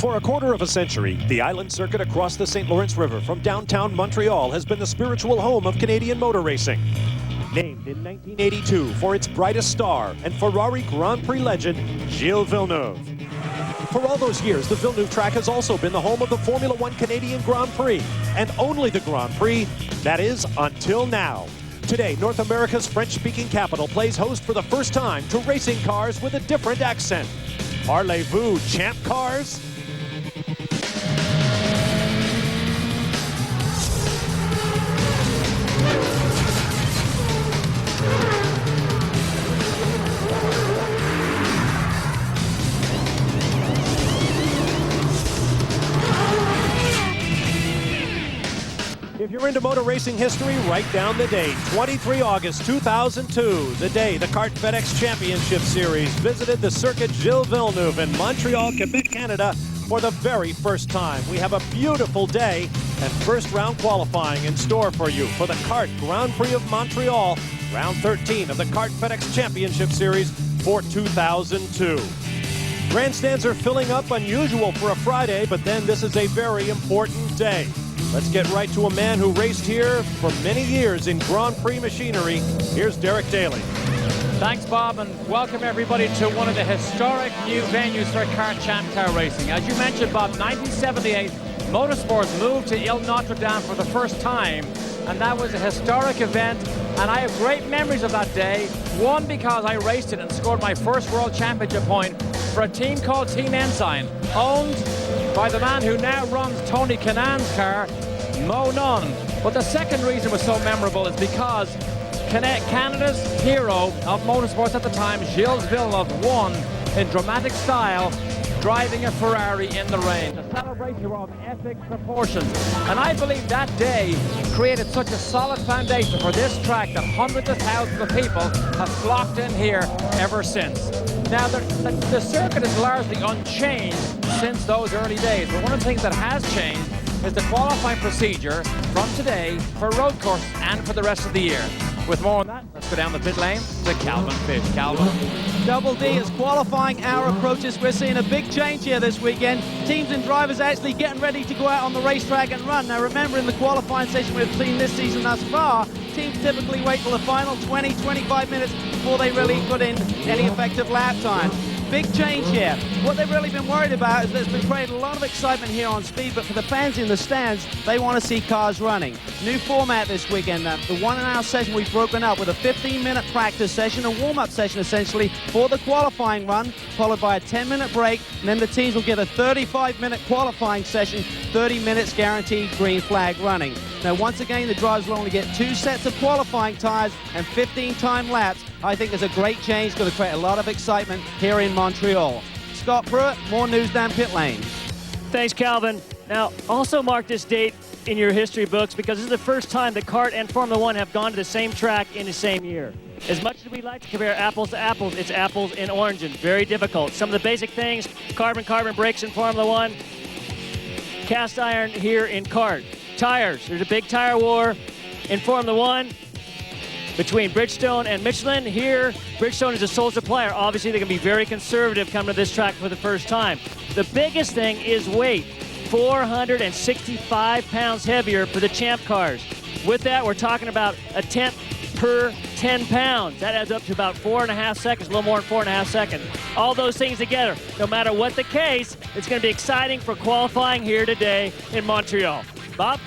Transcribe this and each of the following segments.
For a quarter of a century, the island circuit across the St. Lawrence River from downtown Montreal has been the spiritual home of Canadian motor racing. Named in 1982 for its brightest star and Ferrari Grand Prix legend, Gilles Villeneuve. For all those years, the Villeneuve track has also been the home of the Formula One Canadian Grand Prix, and only the Grand Prix, that is, until now. Today, North America's French-speaking capital plays host for the first time to racing cars with a different accent. Parlez-vous, champ cars? If you're into motor racing history, write down the date, 23 August 2002, the day the Kart FedEx Championship Series visited the Circuit Gilles Villeneuve in Montreal, Quebec, Canada for the very first time. We have a beautiful day and first round qualifying in store for you for the Kart Grand Prix of Montreal, round 13 of the Kart FedEx Championship Series for 2002. Grandstands are filling up, unusual for a Friday, but then this is a very important day. Let's get right to a man who raced here for many years in Grand Prix machinery. Here's Derek Daly. Thanks, Bob, and welcome everybody to one of the historic new venues for kart champ car racing. As you mentioned, Bob, 1978, motorsports moved to Ile Notre Dame for the first time, and that was a historic event, and I have great memories of that day. One, because I raced it and scored my first World Championship point for a team called Team Ensign, owned by the man who now runs Tony Kanaan's car, Mo Nunn. But the second reason it was so memorable is because Canada's hero of motorsports at the time, Gilles Villeneuve, won in dramatic style, driving a Ferrari in the rain. A celebration of epic proportions. And I believe that day created such a solid foundation for this track that hundreds of thousands of people have flocked in here ever since. Now, the circuit is largely unchanged since those early days, but one of the things that has changed is the qualifying procedure from today for road courses and for the rest of the year. With more on that, let's go down the pit lane to Calvin Fish. Calvin. Double D as qualifying hour approaches. We're seeing a big change here this weekend. Teams and drivers actually getting ready to go out on the racetrack and run. Now remember, in the qualifying session we've seen this season thus far, teams typically wait till the final 20-25 minutes before they really put in any effective lap time. Big change here. What they've really been worried about is there's been created a lot of excitement here on speed, but for the fans in the stands, they want to see cars running. New format this weekend. The 1 hour session we've broken up with a 15-minute practice session, a warm-up session essentially for the qualifying run, followed by a 10-minute break, and then the teams will get a 35-minute qualifying session, 30 minutes guaranteed green flag running. Now, once again, the drivers will only get 2 sets of qualifying tires and 15 time laps. I think it's a great change, going to create a lot of excitement here in Montreal. Scott Pruitt, more news down pit lane. Thanks, Calvin. Now, also mark this date in your history books because this is the first time that kart and Formula One have gone to the same track in the same year. As much as we like to compare apples to apples, it's apples and oranges. Very difficult. Some of the basic things, carbon brakes in Formula One, cast iron here in kart. Tires, there's a big tire war in Formula One between Bridgestone and Michelin. Here, Bridgestone is a sole supplier. Obviously, they're going to be very conservative coming to this track for the first time. The biggest thing is weight, 465 pounds heavier for the champ cars. With that, we're talking about a tenth per 10 pounds. That adds up to about 4.5 seconds, a little more than 4.5 seconds. All those things together, no matter what the case, it's going to be exciting for qualifying here today in Montreal. Bob?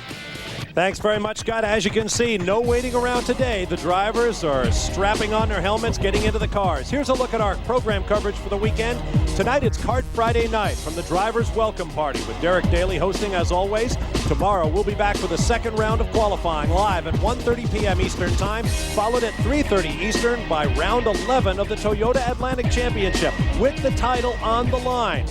Thanks very much, Scott. As you can see, no waiting around today. The drivers are strapping on their helmets, getting into the cars. Here's a look at our program coverage for the weekend. Tonight, it's Kart Friday night from the Drivers' Welcome Party with Derek Daly hosting as always. Tomorrow, we'll be back for the second round of qualifying live at 1:30 p.m. Eastern Time, followed at 3:30 Eastern by round 11 of the Toyota Atlantic Championship with the title on the line.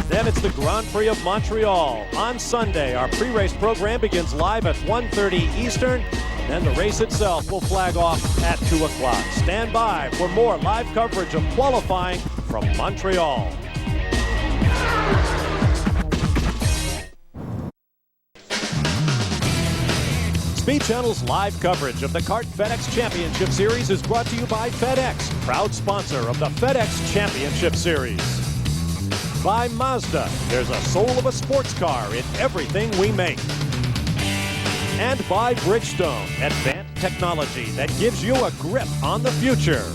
Then it's the Grand Prix of Montreal. On Sunday, our pre-race program begins live at 1:30 Eastern. Then the race itself will flag off at 2 o'clock. Stand by for more live coverage of qualifying from Montreal. Speed Channel's live coverage of the Kart FedEx Championship Series is brought to you by FedEx, proud sponsor of the FedEx Championship Series. By Mazda, there's a soul of a sports car in everything we make. And by Bridgestone, advanced technology that gives you a grip on the future.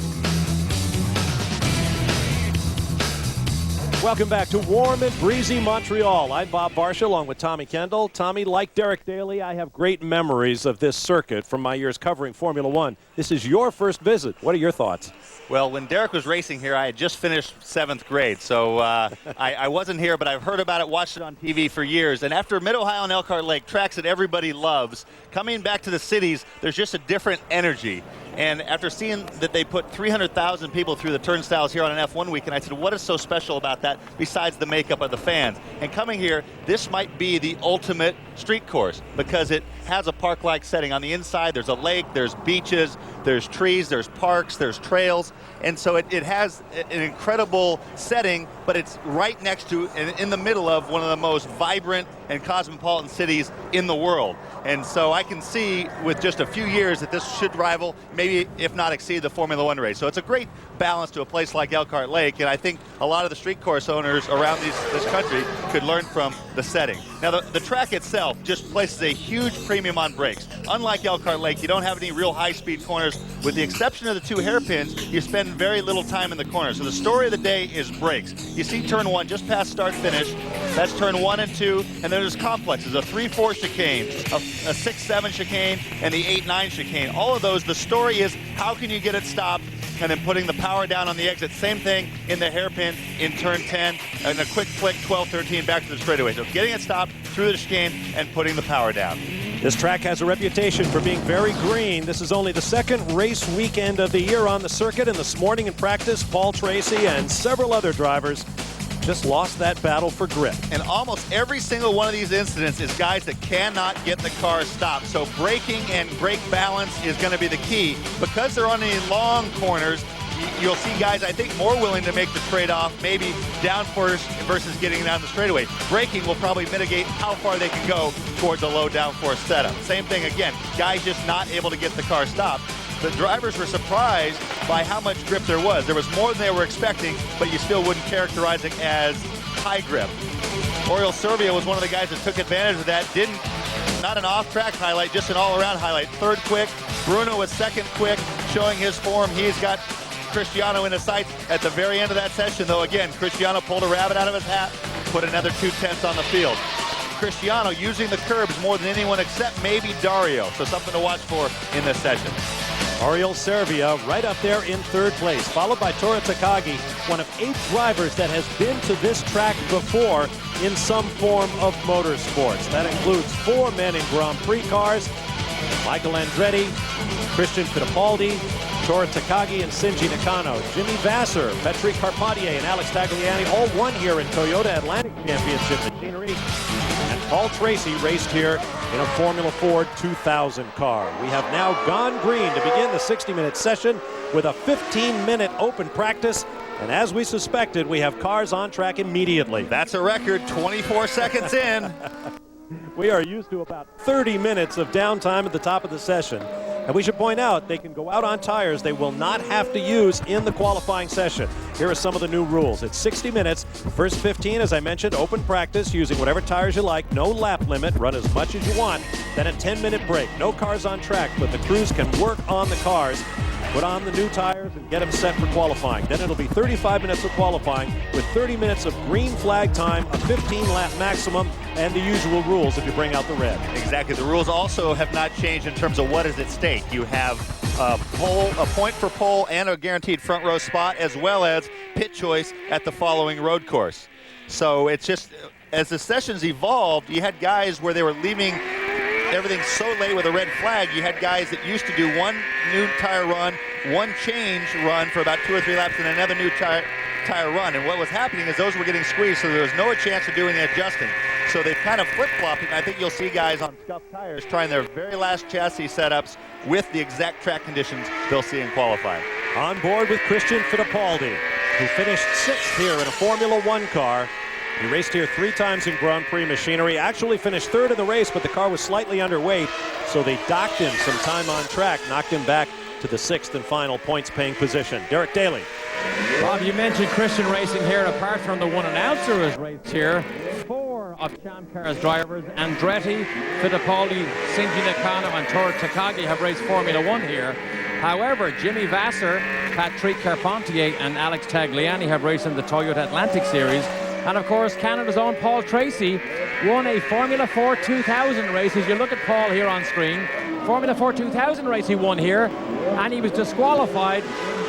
Welcome back to warm and breezy Montreal. I'm Bob Barsha along with Tommy Kendall. Tommy, like Derek Daly, I have great memories of this circuit from my years covering Formula One. This is your first visit. What are your thoughts? Well, when Derek was racing here, I had just finished 7th grade, so I wasn't here, but I've heard about it, watched it on TV for years. And after Mid-Ohio and Elkhart Lake, tracks that everybody loves, coming back to the cities, there's just a different energy. And after seeing that they put 300,000 people through the turnstiles here on an F1 weekend, I said, what is so special about that besides the makeup of the fans? And coming here, this might be the ultimate street course because it has a park-like setting. On the inside, there's a lake, there's beaches, there's trees, there's parks, there's trails. And so it has an incredible setting, but it's right next to and in the middle of one of the most vibrant and cosmopolitan cities in the world. And so I can see with just a few years that this should rival, maybe if not exceed, the Formula One race. So it's a great balance to a place like Elkhart Lake, and I think a lot of the street course owners around this country could learn from the setting. Now the track itself just places a huge premium on brakes. Unlike Elkhart Lake, you don't have any real high-speed corners. With the exception of the 2 hairpins, you spend very little time in the corners. So the story of the day is brakes. You see turn 1 just past start-finish. That's turn 1 and 2, and then there's complexes, a 3-4 chicane, a 6-7 chicane, and the 8-9 chicane. All of those, the story is how can you get it stopped and then putting the power down on the exit. Same thing in the hairpin in turn 10, and a quick flick 12-13 back to the straightaway. So getting it stopped through the chicane and putting the power down. This track has a reputation for being very green. This is only the 2nd race weekend of the year on the circuit, and this morning in practice, Paul Tracy and several other drivers just lost that battle for grip. And almost every single one of these incidents is guys that cannot get the car stopped. So braking and brake balance is going to be the key. Because they're on these long corners, you'll see guys, I think, more willing to make the trade-off, maybe downforce versus getting down the straightaway. Braking will probably mitigate how far they can go towards a low downforce setup. Same thing again, guys just not able to get the car stopped. The drivers were surprised by how much grip there was. There was more than they were expecting, but you still wouldn't characterize it as high grip. Oriol Servia was one of the guys that took advantage of that. Not an off-track highlight, just an all-around highlight. 3rd quick, Bruno was 2nd quick, showing his form. He's got Cristiano in his sights at the very end of that session, though. Again, Cristiano pulled a rabbit out of his hat, put another 2/10 on the field. Cristiano using the curbs more than anyone except maybe Dario, so something to watch for in this session. Oriol Servia right up there in 3rd place, followed by Tora Takagi, one of 8 drivers that has been to this track before in some form of motorsports. That includes 4 men in Grand Prix cars, Michael Andretti, Christian Fittipaldi, Tora Takagi, and Shinji Nakano. Jimmy Vasser, Petri Carpentier, and Alex Tagliani all won here in Toyota Atlantic Championship machinery. And Paul Tracy raced here in a Formula Ford 2000 car. We have now gone green to begin the 60-minute session with a 15-minute open practice. And as we suspected, we have cars on track immediately. That's a record, 24 seconds in. We are used to about 30 minutes of downtime at the top of the session. And we should point out, they can go out on tires they will not have to use in the qualifying session. Here are some of the new rules. It's 60 minutes. First 15, as I mentioned, open practice using whatever tires you like. No lap limit. Run as much as you want. Then a 10-minute break. No cars on track, but the crews can work on the cars, put on the new tires, and get them set for qualifying. Then it'll be 35 minutes of qualifying with 30 minutes of green flag time, a 15-lap maximum, and the usual rules if you bring out the red. Exactly. The rules also have not changed in terms of what is at stake. You have a point for pole and a guaranteed front row spot, as well as pit choice at the following road course. So it's just, as the sessions evolved, you had guys where they were leaving everything so late with a red flag. You had guys that used to do 1 new tire run, 1 change run for about 2 or 3 laps, and another new tire run. And what was happening is those were getting squeezed, so there was no chance of doing adjusting. So they kind of flip-flopped, and I think you'll see guys on scuffed tires trying their very last chassis setups with the exact track conditions they'll see in qualifying. On board with Christian Fittipaldi, who finished 6th here in a Formula One car. He raced here 3 times in Grand Prix machinery, actually finished 3rd in the race, but the car was slightly underweight, so they docked him some time on track, knocked him back to the 6th and final points-paying position. Derek Daly. Bob, you mentioned Christian racing here. Apart from the one announcer who has raced here, 4 of Champ Car's drivers, Andretti, Fittipaldi, Shinji Nakano, and Toru Takagi, have raced Formula 1 here. However, Jimmy Vasser, Patrick Carpentier, and Alex Tagliani have raced in the Toyota Atlantic Series. And of course, Canada's own Paul Tracy won a Formula 4 2000 race. As you look at Paul here on screen, Formula 4 2000 race he won here, and he was disqualified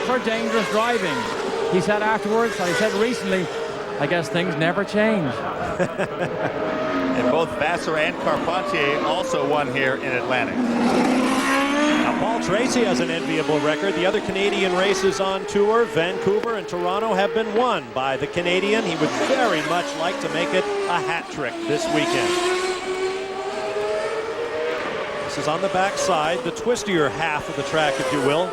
for dangerous driving. He said afterwards, or he said recently, I guess things never change. And both Vasser and Carpentier also won here in Atlantic. Now, Paul Tracy has an enviable record. The other Canadian races on tour, Vancouver and Toronto, have been won by the Canadian. He would very much like to make it a hat trick this weekend. This is on the backside, the twistier half of the track, if you will.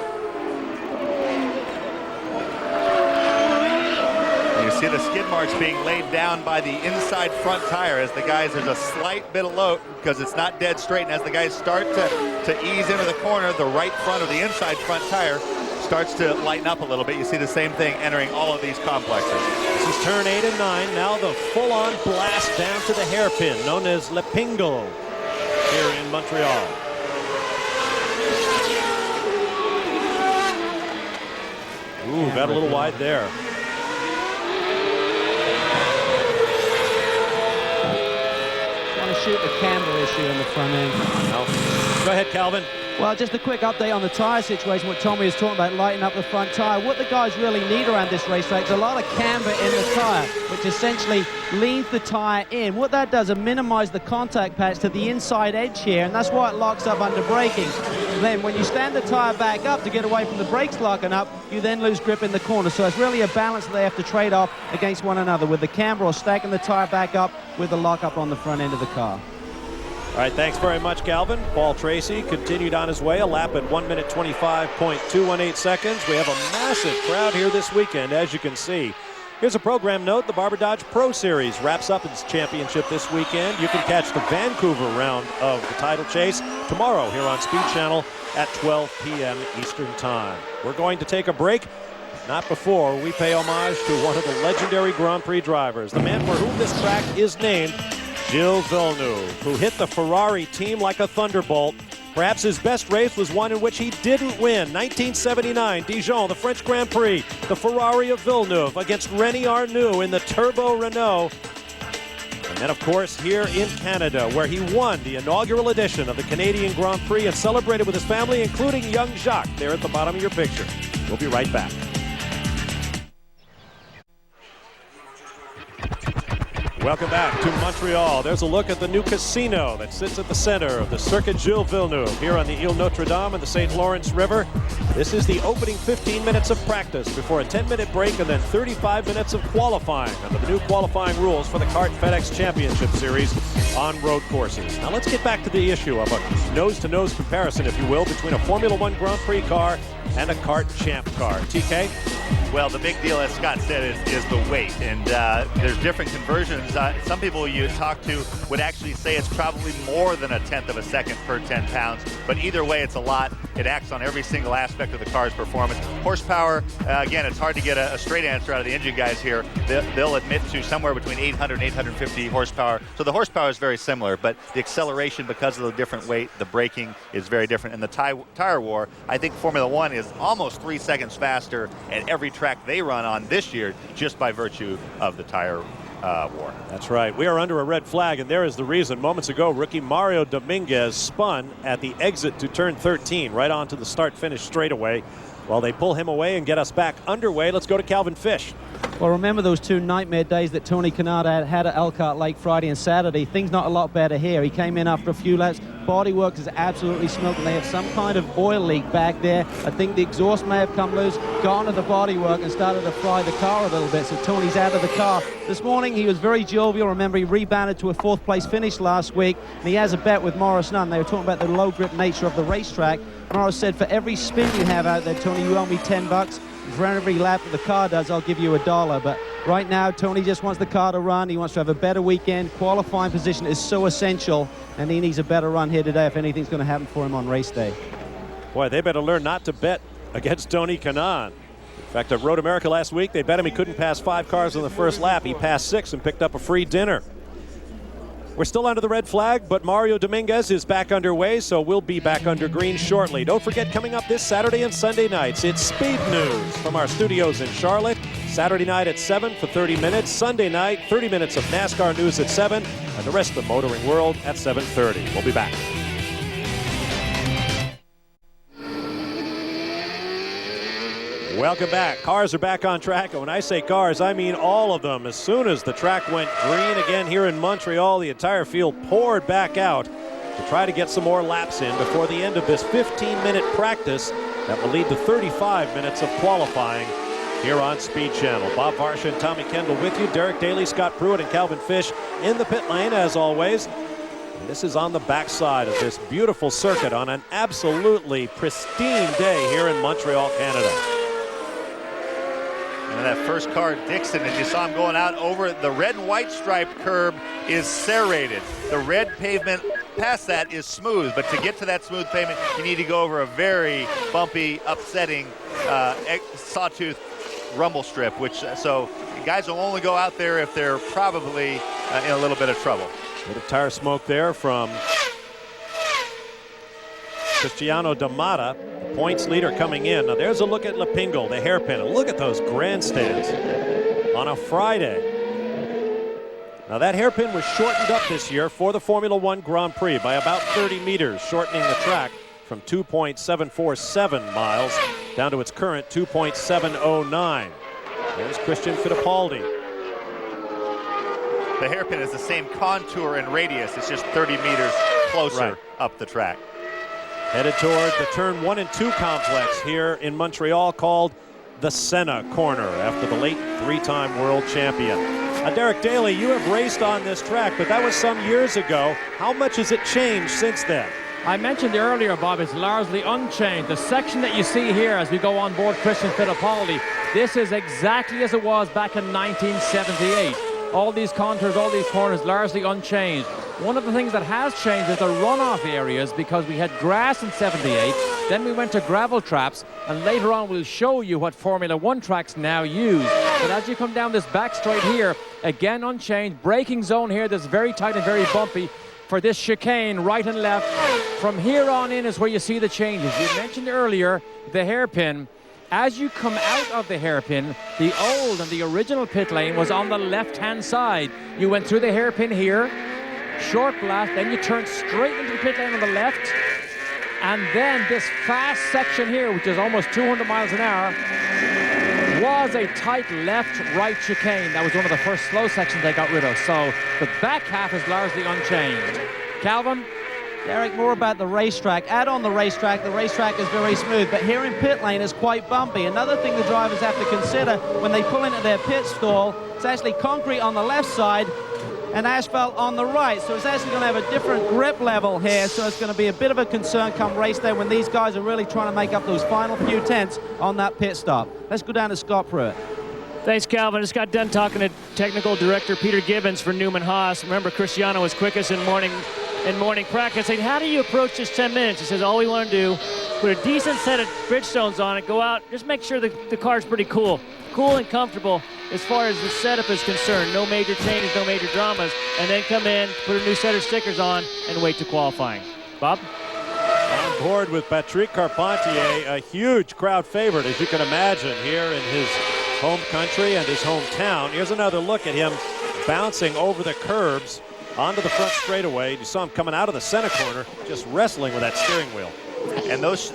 You see the skid marks being laid down by the inside front tire as the guys, there's a slight bit of load because it's not dead straight, and as the guys start to ease into the corner, the right front or the inside front tire starts to lighten up a little bit. You see the same thing entering all of these complexes. This is turn 8 and 9. Now the full-on blast down to the hairpin, known as Le Pingle, here in Montreal. Ooh, got a little wide there. Shoot the camber issue in the front end. No. Go ahead, Calvin. Well, just a quick update on the tyre situation, what Tommy is talking about, lighting up the front tyre. What the guys really need around this racetrack is a lot of camber in the tyre, which essentially leans the tyre in. What that does is minimize the contact patch to the inside edge here, and that's why it locks up under braking. Then when you stand the tyre back up to get away from the brakes locking up, you then lose grip in the corner. So it's really a balance that they have to trade off against one another, with the camber or stacking the tyre back up with the lockup on the front end of the car. All right, thanks very much, Calvin. Paul Tracy continued on his way, a lap at 1 minute 25.218 seconds. We have a massive crowd here this weekend, as you can see. Here's a program note. The Barber Dodge Pro Series wraps up its championship this weekend. You can catch the Vancouver round of the title chase tomorrow here on Speed Channel at 12 p.m. Eastern Time. We're going to take a break. Not before we pay homage to one of the legendary Grand Prix drivers, the man for whom this track is named, Gilles Villeneuve, who hit the Ferrari team like a thunderbolt. Perhaps his best race was one in which he didn't win. 1979, Dijon, the French Grand Prix. The Ferrari of Villeneuve against René Arnoux in the Turbo Renault. And then, of course, here in Canada, where he won the inaugural edition of the Canadian Grand Prix and celebrated with his family, including young Jacques, there at the bottom of your picture. We'll be right back. Welcome back to Montreal. There's a look at the new casino that sits at the center of the Circuit Gilles Villeneuve here on the Ile Notre Dame and the St. Lawrence River. This is the opening 15 minutes of practice before a 10-minute break and then 35 minutes of qualifying under the new qualifying rules for the CART FedEx Championship Series on road courses. Now let's get back to the issue of a nose-to-nose comparison, if you will, between a Formula 1 Grand Prix car and a CART Champ car. TK? Well, the big deal, as Scott said, is the weight, and there's different conversions. Some people you talk to would actually say it's probably more than a tenth of a second per 10 pounds, but either way, it's a lot. It acts on every single aspect of the car's performance. Horsepower, again, it's hard to get a straight answer out of the engine guys here. They'll admit to somewhere between 800 and 850 horsepower. So the horsepower is very similar, but the acceleration, because of the different weight, the braking is very different. And the tire war, I think Formula 1 is almost 3 seconds faster at every track they run on this year, just by virtue of the tire war. That's right. We are under a red flag, and there is the reason. Moments ago, rookie Mario Dominguez spun at the exit to turn 13, right onto the start-finish straightaway. While they pull him away and get us back underway, let's go to Calvin Fish. Well, remember those 2 nightmare days that Tony Kanata had at Elkhart Lake Friday and Saturday. Things not a lot better here. He came in after a few laps. Bodywork is absolutely smoked, and they have some kind of oil leak back there. I think the exhaust may have come loose, gone to the bodywork, and started to fry the car a little bit. So Tony's out of the car. This morning, he was very jovial. Remember, he rebounded to a 4th place finish last week, and he has a bet with Morris Nunn. They were talking about the low grip nature of the racetrack. Morris said, for every spin you have out there, Tony, you owe me $10. For every lap that the car does, I'll give you $1. But right now, Tony just wants the car to run. He wants to have a better weekend. Qualifying position is so essential, and he needs a better run here today if anything's going to happen for him on race day. Boy, they better learn not to bet against Tony Kanaan. In fact, at Road America last week, they bet him he couldn't pass 5 cars on the first lap. He passed 6 and picked up a free dinner. We're still under the red flag, but Mario Dominguez is back underway, so we'll be back under green shortly. Don't forget, coming up this Saturday and Sunday nights, it's Speed News from our studios in Charlotte. Saturday night at 7 for 30 minutes. Sunday night, 30 minutes of NASCAR news at 7, and the rest of the motoring world at 7:30. We'll be back. Welcome back. Cars are back on track, and when I say cars, I mean all of them. As soon as the track went green again here in Montreal, the entire field poured back out to try to get some more laps in before the end of this 15-minute practice that will lead to 35 minutes of qualifying here on Speed Channel. Bob Varsha and Tommy Kendall with you. Derek Daly, Scott Pruitt, and Calvin Fish in the pit lane as always. And this is on the backside of this beautiful circuit on an absolutely pristine day here in Montreal, Canada. And that first car, Dixon, as you saw him going out over the red and white striped curb, is serrated. The red pavement past that is smooth, but to get to that smooth pavement, you need to go over a very bumpy, upsetting sawtooth rumble strip, which so guys will only go out there if they're probably in a little bit of trouble. Bit of tire smoke there from Cristiano D'Amata, the points leader coming in. Now there's a look at Lapingle, the hairpin. And look at those grandstands on a Friday. Now that hairpin was shortened up this year for the Formula One Grand Prix by about 30 meters, shortening the track from 2.747 miles down to its current 2.709. There's Christian Fittipaldi. The hairpin is the same contour and radius. It's just 30 meters closer up the track. Headed toward the turn 1 and 2 complex here in Montreal called the Senna Corner after the late 3-time world champion. Derek Daly, you have raced on this track, but that was some years ago. How much has it changed since then? I mentioned earlier, Bob, it's largely unchanged. The section that you see here as we go on board Christian Fittipaldi, this is exactly as it was back in 1978. All these contours, all these corners, largely unchanged. One of the things that has changed is the runoff areas, because we had grass in 78, then we went to gravel traps, and later on we'll show you what Formula One tracks now use. But as you come down this back straight here, again unchanged, braking zone here that's very tight and very bumpy for this chicane, right and left. From here on in is where you see the changes. You mentioned earlier the hairpin. As you come out of the hairpin, the old and the original pit lane was on the left-hand side. You went through the hairpin here, short blast, then you turn straight into the pit lane on the left, and then this fast section here, which is almost 200 miles an hour, was a tight left-right chicane. That was one of the first slow sections they got rid of. So the back half is largely unchanged. Calvin? Derek, more about the racetrack. Out on the racetrack is very smooth, but here in pit lane is quite bumpy. Another thing the drivers have to consider when they pull into their pit stall, it's actually concrete on the left side and asphalt on the right. So it's actually going to have a different grip level here, so it's going to be a bit of a concern come race day when these guys are really trying to make up those final few tenths on that pit stop. Let's go down to Scott Pruitt. Thanks, Calvin. Just got done talking to technical director Peter Gibbons for Newman Haas. Remember, Cristiano was quickest in morning practice. Saying, how do you approach this 10 minutes? He says, all we want to do, put a decent set of Bridgestones on it, go out, just make sure the car's pretty cool and comfortable as far as the setup is concerned. No major changes, no major dramas, and then come in, put a new set of stickers on, and wait to qualifying. Bob? On board with Patrick Carpentier, a huge crowd favorite, as you can imagine, here in his home country and his hometown. Here's another look at him bouncing over the curbs onto the front straightaway. You saw him coming out of the center corner, just wrestling with that steering wheel. And those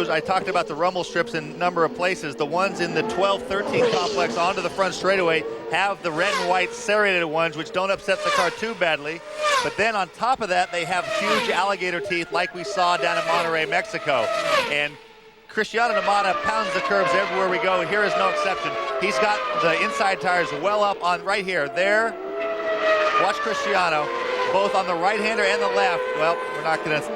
I talked about the rumble strips in a number of places. The ones in the 12-13 complex onto the front straightaway have the red and white serrated ones, which don't upset the car too badly. But then on top of that, they have huge alligator teeth like we saw down in Monterey, Mexico. And Cristiano D'Amata pounds the curbs everywhere we go. Here is no exception. He's got the inside tires well up on right here. There, watch Cristiano, both on the right-hander and the left. Well, we're not going to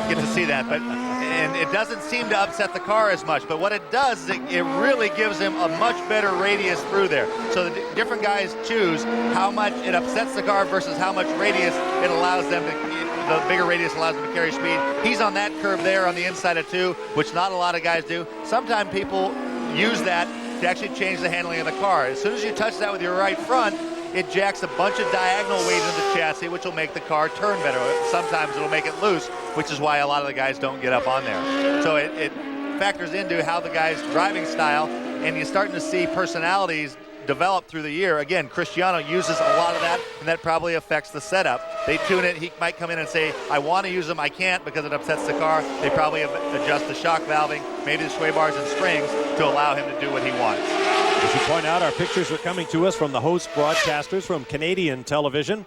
get to see that, and it doesn't seem to upset the car as much. But what it does is it really gives him a much better radius through there. So the different guys choose how much it upsets the car versus how much radius it allows them to. The bigger radius allows them to carry speed. He's on that curve there on the inside of 2, which not a lot of guys do. Sometimes people use that to actually change the handling of the car. As soon as you touch that with your right front, it jacks a bunch of diagonal weight into the chassis, which will make the car turn better. Sometimes it'll make it loose, which is why a lot of the guys don't get up on there. So it factors into how the guy's driving style, and you're starting to see personalities develop through the year. Again, Cristiano uses a lot of that, and that probably affects the setup. They tune it. He might come in and say, I want to use them, I can't because it upsets the car. They probably adjust the shock valving, maybe the sway bars and springs to allow him to do what he wants. As you point out, our pictures are coming to us from the host broadcasters from Canadian television.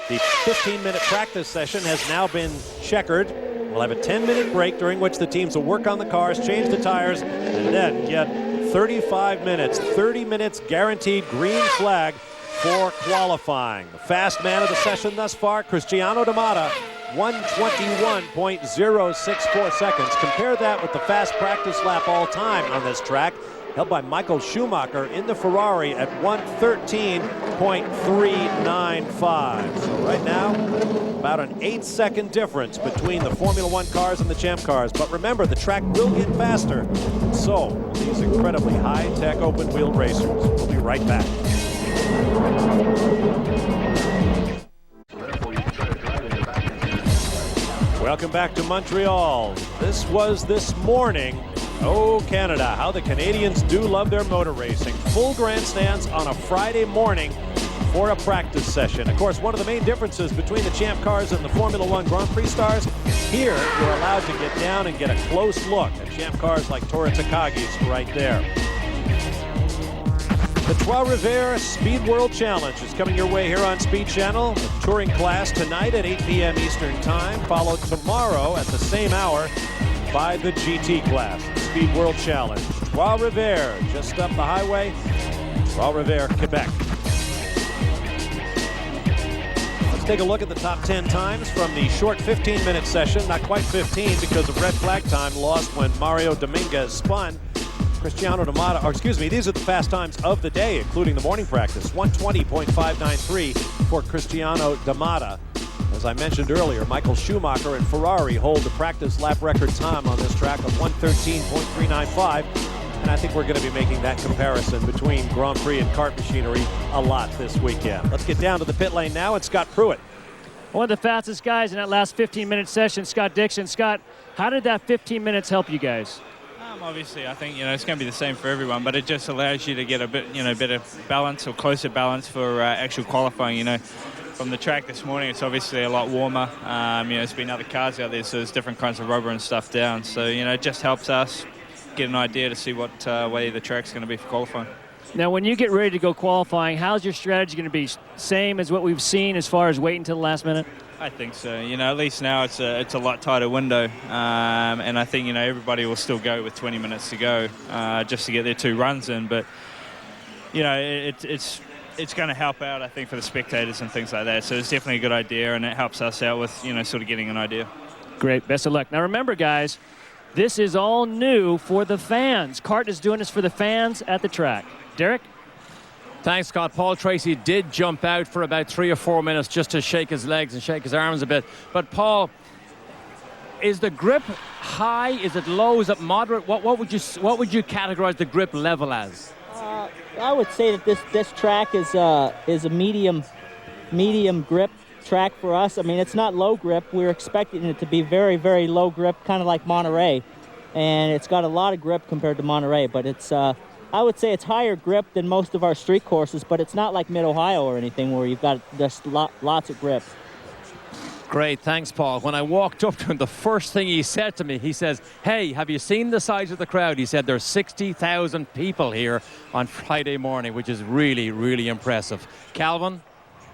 The 15-minute practice session has now been checkered. We'll have a 10-minute break during which the teams will work on the cars, change the tires, and then get 35 minutes, 30 minutes guaranteed green flag for qualifying. The fast man of the session thus far, Cristiano D'Amata, 1:21.064 seconds. Compare that with the fast practice lap all time on this track, held by Michael Schumacher in the Ferrari at 1:13.395. So right now, about an 8-second difference between the Formula One cars and the Champ cars. But remember, the track will get faster. So these incredibly high-tech open-wheel racers. We'll be right back. Welcome back to Montreal. This was this morning. Oh, Canada, how the Canadians do love their motor racing. Full grandstands on a Friday morning for a practice session. Of course, one of the main differences between the Champ cars and the Formula One Grand Prix stars, here you're allowed to get down and get a close look at Champ cars like Tora Takagi's right there. The Trois Rivers Speed World Challenge is coming your way here on Speed Channel. The touring class tonight at 8 p.m. Eastern Time, followed tomorrow at the same hour by the GT class, the Speed World Challenge. Trois Rivers, just up the highway, Trois Rivers, Quebec. Let's take a look at the top 10 times from the short 15-minute session. Not quite 15 because of red flag time lost when Mario Dominguez spun. Cristiano D'Amata, or excuse me, these are the fast times of the day, including the morning practice. 1:20.593 for Cristiano D'Amata. As I mentioned earlier, Michael Schumacher and Ferrari hold the practice lap record time on this track of 1:13.395. And I think we're going to be making that comparison between Grand Prix and kart machinery a lot this weekend. Let's get down to the pit lane now, and Scott Pruitt. One of the fastest guys in that last 15-minute session, Scott Dixon. Scott, how did that 15 minutes help you guys? Obviously, I think it's going to be the same for everyone, but it just allows you to get a bit, better balance or closer balance for actual qualifying. From the track this morning, it's obviously a lot warmer. There's been other cars out there, so there's different kinds of rubber and stuff down. So it just helps us get an idea to see what way the track's going to be for qualifying. Now, when you get ready to go qualifying, how's your strategy going to be? Same as what we've seen as far as waiting until the last minute? I think so. At least now it's a lot tighter window, and I think everybody will still go with 20 minutes to go just to get their 2 runs in. But it's going to help out, I think, for the spectators and things like that. So it's definitely a good idea, and it helps us out with sort of getting an idea. Great, best of luck. Now remember, guys, this is all new for the fans. CART is doing this for the fans at the track. Derek? Thanks, Scott. Paul Tracy did jump out for about 3 or 4 minutes just to shake his legs and shake his arms a bit. But, Paul, is the grip high? Is it low? Is it moderate? What would you categorize the grip level as? I would say that this track is a medium grip track for us. I mean, it's not low grip. We're expecting it to be very, very low grip, kind of like Monterey. And it's got a lot of grip compared to Monterey, but it's I would say it's higher grip than most of our street courses, but it's not like Mid-Ohio or anything where you've got just lots of grip. Great, thanks, Paul. When I walked up to him, the first thing he said to me, he says, hey, have you seen the size of the crowd? He said there's 60,000 people here on Friday morning, which is really, really impressive. Calvin?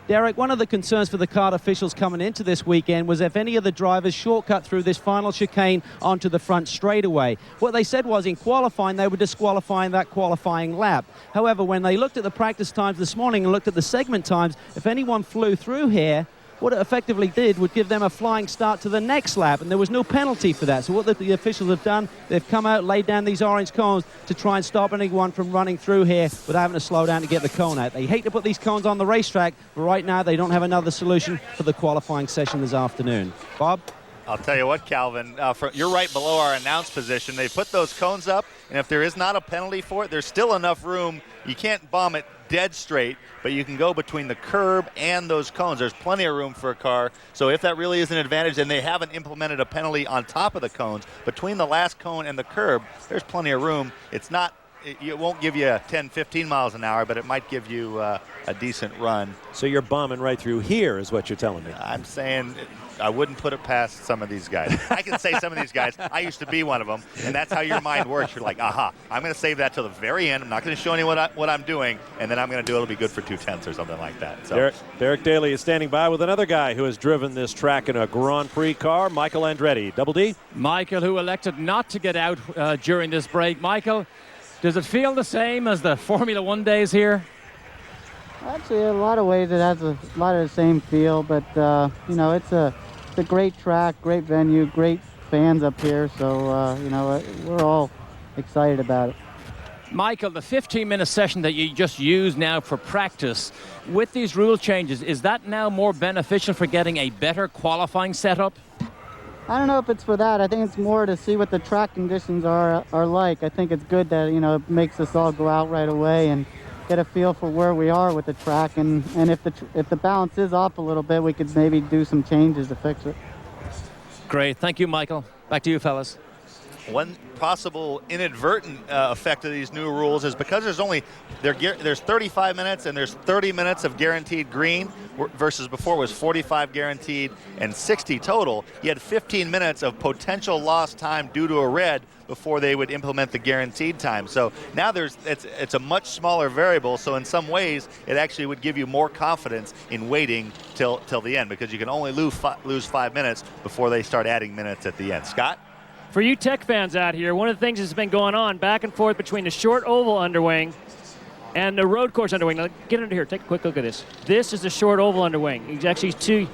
Derek, one of the concerns for the kart officials coming into this weekend was if any of the drivers shortcut through this final chicane onto the front straightaway. What they said was in qualifying, they were disqualifying that qualifying lap. However, when they looked at the practice times this morning and looked at the segment times, if anyone flew through here, what it effectively did would give them a flying start to the next lap, and there was no penalty for that. So what the officials have done, they've come out, laid down these orange cones to try and stop anyone from running through here without having to slow down to get the cone out. They hate to put these cones on the racetrack, but right now they don't have another solution for the qualifying session this afternoon. Bob? I'll tell you what, Calvin, you're right below our announce position. They put those cones up, and if there is not a penalty for it, there's still enough room. You can't bomb it dead straight, but you can go between the curb and those cones. There's plenty of room for a car. So if that really is an advantage, and they haven't implemented a penalty on top of the cones, between the last cone and the curb, there's plenty of room. It won't give you 10, 15 miles an hour, but it might give you a decent run. So you're bombing right through here is what you're telling me. I'm saying I wouldn't put it past some of these guys. I can say some of these guys. I used to be one of them, and that's how your mind works. You're like, aha, I'm going to save that till the very end. I'm not going to show anyone what I'm doing, and then I'm going to do it. It'll be good for 2/10 or something like that. So. Derek Daly is standing by with another guy who has driven this track in a Grand Prix car, Michael Andretti. Double D. Michael, who elected not to get out during this break. Michael, does it feel the same as the Formula One days here? Actually, in a lot of ways, it has a lot of the same feel, but you know, it's a great track, great venue, great fans up here, so you know, we're all excited about it. Michael, the 15-minute session that you just used now for practice, with these rule changes, is that now more beneficial for getting a better qualifying setup? I don't know if it's for that. I think it's more to see what the track conditions are like. I think it's good that, you know, it makes us all go out right away and get a feel for where we are with the track, and if the balance is off a little bit, we could maybe do some changes to fix it. Great. Thank you, Michael. Back to you, fellas. One possible inadvertent effect of these new rules is because there's 35 minutes and there's 30 minutes of guaranteed green versus before was 45 guaranteed and 60 total. You had 15 minutes of potential lost time due to a red before they would implement the guaranteed time. So now it's a much smaller variable. So in some ways, it actually would give you more confidence in waiting till the end, because you can only lose 5 minutes before they start adding minutes at the end. Scott? For you tech fans out here, one of the things that's been going on back and forth between the short oval underwing and the road course underwing. Now, get under here. Take a quick look at this. This is the short oval underwing. It's actually two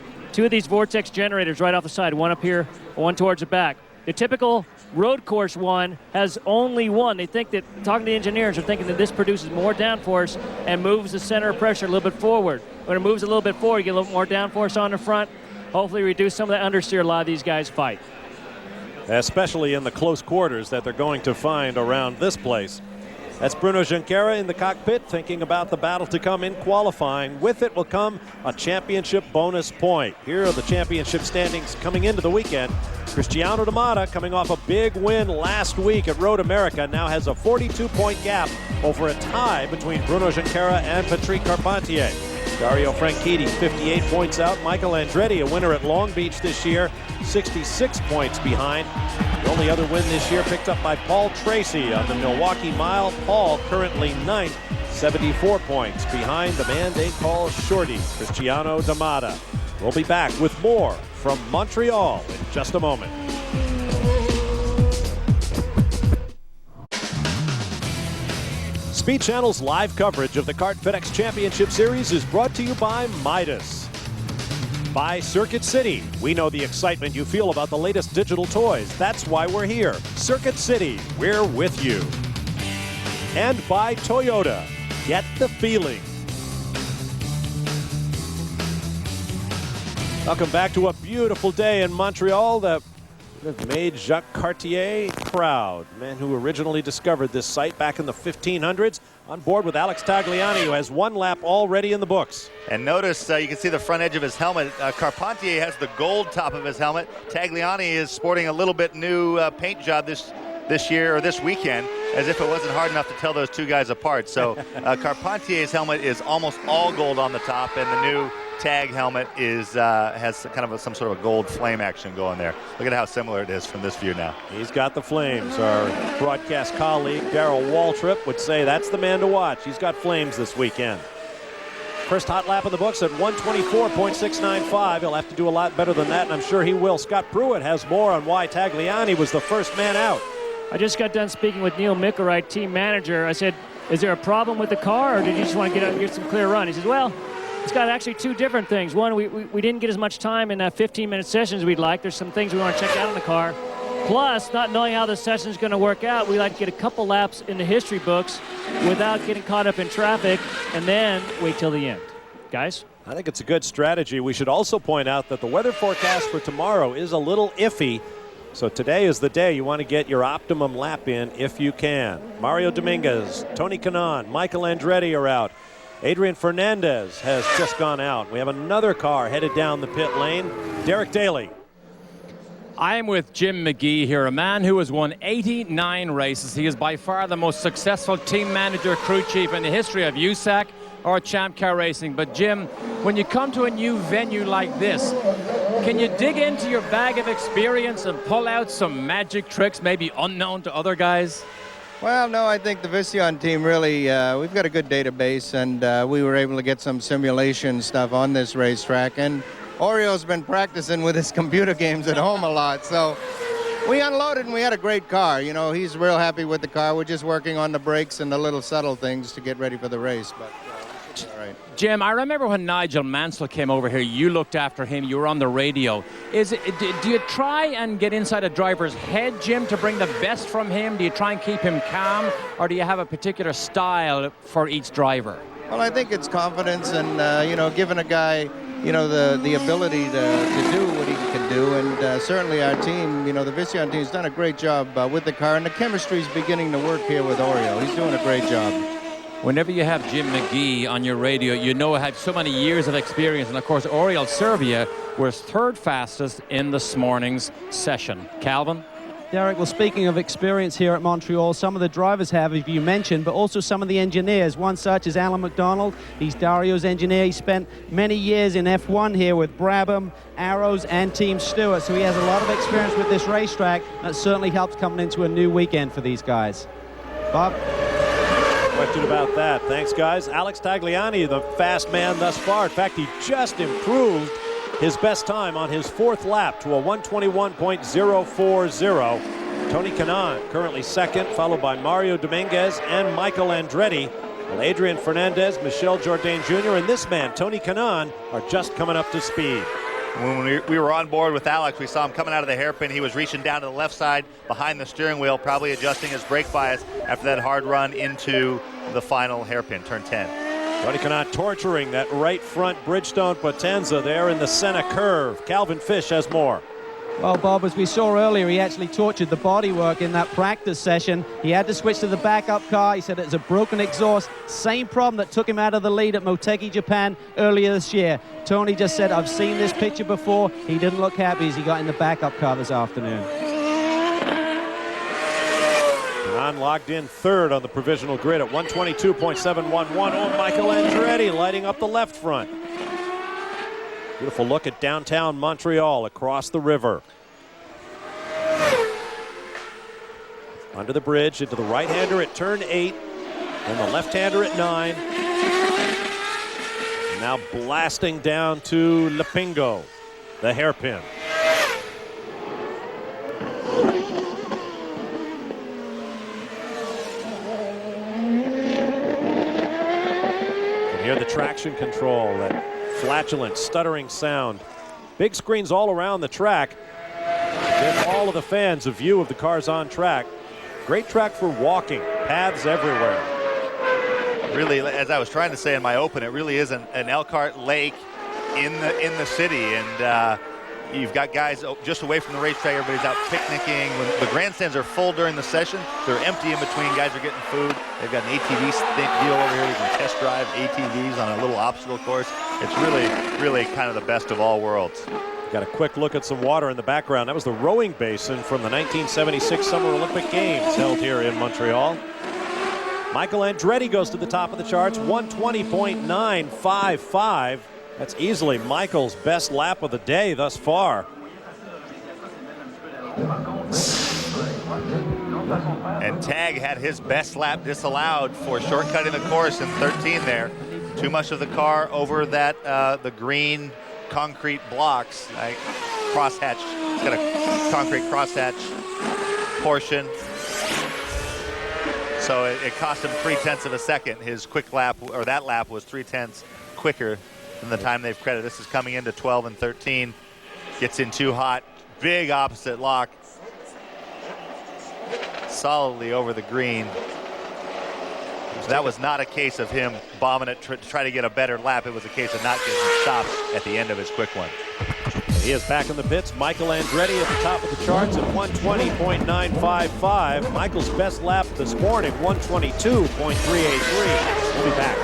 of these vortex generators right off the side, one up here, one towards the back. The typical road course one has only one. They think that, talking to the engineers, are thinking that this produces more downforce and moves the center of pressure a little bit forward. When it moves a little bit forward, you get a little more downforce on the front. Hopefully reduce some of that understeer a lot of these guys fight. Especially in the close quarters that they're going to find around this place. That's Bruno Junqueira in the cockpit, thinking about the battle to come in qualifying. With it will come a championship bonus point. Here are the championship standings coming into the weekend. Cristiano D'Amata, coming off a big win last week at Road America, now has a 42-point gap over a tie between Bruno Junqueira and Patrick Carpentier. Dario Franchitti, 58 points out. Michael Andretti, a winner at Long Beach this year, 66 points behind. The only other win this year picked up by Paul Tracy on the Milwaukee Mile. Paul currently ninth, 74 points behind the man they call Shorty, Cristiano D'Amata. We'll be back with more from Montreal in just a moment. Speed Channel's live coverage of the Kart FedEx Championship Series is brought to you by Midas. By Circuit City. We know the excitement you feel about the latest digital toys. That's why we're here. Circuit City, we're with you. And by Toyota. Get the feeling. Welcome back to a beautiful day in Montreal that made Jacques Cartier proud. The man who originally discovered this site back in the 1500s. On board with Alex Tagliani, who has one lap already in the books. And notice you can see the front edge of his helmet. Carpentier has the gold top of his helmet. Tagliani is sporting a little bit new paint job this year, or this weekend, as if it wasn't hard enough to tell those two guys apart. So Carpentier's helmet is almost all gold on the top, and the new Tag helmet is has kind of some sort of a gold flame action going there. Look at how similar it is from this view now. He's got the flames. Our broadcast colleague Darrell Waltrip would say that's the man to watch. He's got flames this weekend. First hot lap in the books at 124.695. He'll have to do a lot better than that, and I'm sure he will. Scott Pruitt has more on why Tagliani was the first man out. I just got done speaking with Neil Mickelwright, team manager. I said, is there a problem with the car, or did you just want to get out and get some clear run? He says, well, it's got actually two different things. One, we didn't get as much time in that 15-minute session as we'd like. There's some things we want to check out in the car. Plus, not knowing how the session is going to work out, we like to get a couple laps in the history books without getting caught up in traffic, and then wait till the end. Guys? I think it's a good strategy. We should also point out that the weather forecast for tomorrow is a little iffy. So today is the day you want to get your optimum lap in if you can. Mario Dominguez, Tony Kanaan, Michael Andretti are out. Adrian Fernandez has just gone out. We have another car headed down the pit lane. Derek Daly. I am with Jim McGee here, a man who has won 89 races. He is by far the most successful team manager, crew chief in the history of USAC or Champ Car Racing. But Jim, when you come to a new venue like this, can you dig into your bag of experience and pull out some magic tricks, maybe unknown to other guys? Well, no, I think the Vision team really, we've got a good database, and we were able to get some simulation stuff on this racetrack. And Orio's been practicing with his computer games at home a lot, so we unloaded and we had a great car. You know, he's real happy with the car. We're just working on the brakes and the little subtle things to get ready for the race, but all right. Jim, I remember when Nigel Mansell came over here, you looked after him, you were on the radio. Do you try and get inside a driver's head, Jim, to bring the best from him? Do you try and keep him calm, or do you have a particular style for each driver? Well, I think it's confidence and, you know, giving a guy, you know, the ability to do what he can do. And certainly our team, you know, the Vision team's done a great job with the car, and the chemistry's beginning to work here with Oreo. He's doing a great job. Whenever you have Jim McGee on your radio, you know I had so many years of experience. And of course, Oriol Servia was third fastest in this morning's session. Calvin? Derek, well, speaking of experience here at Montreal, some of the drivers have, as you mentioned, but also some of the engineers. One such is Alan McDonald. He's Dario's engineer. He spent many years in F1 here with Brabham, Arrows, and Team Stewart. So he has a lot of experience with this racetrack. That certainly helps coming into a new weekend for these guys. Bob? Question about that. Thanks, guys. Alex Tagliani, the fast man thus far. In fact, he just improved his best time on his fourth lap to a 1:21.040. Tony Kanaan currently second, followed by Mario Dominguez and Michael Andretti. Well, Adrian Fernandez, Michel Jourdain Jr., and this man, Tony Kanaan, are just coming up to speed. When we were on board with Alex, we saw him coming out of the hairpin. He was reaching down to the left side behind the steering wheel, probably adjusting his brake bias after that hard run into the final hairpin, turn 10. Tony Kanaan torturing that right front Bridgestone Potenza there in the Senna curve. Calvin Fish has more. Well, Bob, as we saw earlier, he actually tortured the bodywork in that practice session. He had to switch to the backup car. He said it's a broken exhaust. Same problem that took him out of the lead at Motegi, Japan earlier this year. Tony just said, I've seen this picture before. He didn't look happy as he got in the backup car this afternoon. Kanaan logged in third on the provisional grid at 122.711. Oh, Michael Andretti lighting up the left front. Beautiful look at downtown Montreal across the river. Under the bridge into the right-hander at turn 8 and the left-hander at 9. Now blasting down to Lepingo, the hairpin. You can hear the traction control, that flatulent, stuttering sound. Big screens all around the track. Give all of the fans a view of the cars on track. Great track for walking, paths everywhere. Really, as I was trying to say in my open, it really is an Elkhart lake in the city, and you've got guys just away from the racetrack. Everybody's out picnicking. When the grandstands are full during the session, they're empty in between. Guys are getting food. They've got an ATV deal over here. You can test drive ATVs on a little obstacle course. It's really, really kind of the best of all worlds. Got a quick look at some water in the background. That was the rowing basin from the 1976 Summer Olympic Games held here in Montreal. Michael Andretti goes to the top of the charts, 1:20.955. That's easily Michael's best lap of the day thus far. And Tag had his best lap disallowed for shortcutting the course in 13 there. Too much of the car over that the green concrete blocks. Crosshatch. It's got a concrete crosshatch portion. So it cost him 0.3 of a second. His quick lap, or that lap, was 0.3 quicker than the time they've credited. This is coming into 12 and 13. Gets in too hot. Big opposite lock. Solidly over the green. just that was not a case of him bombing it to try to get a better lap. It was a case of not getting stopped at the end of his quick one. He is back in the pits. Michael Andretti at the top of the charts at 120.955. Michael's best lap this morning, 122.383. We'll be back.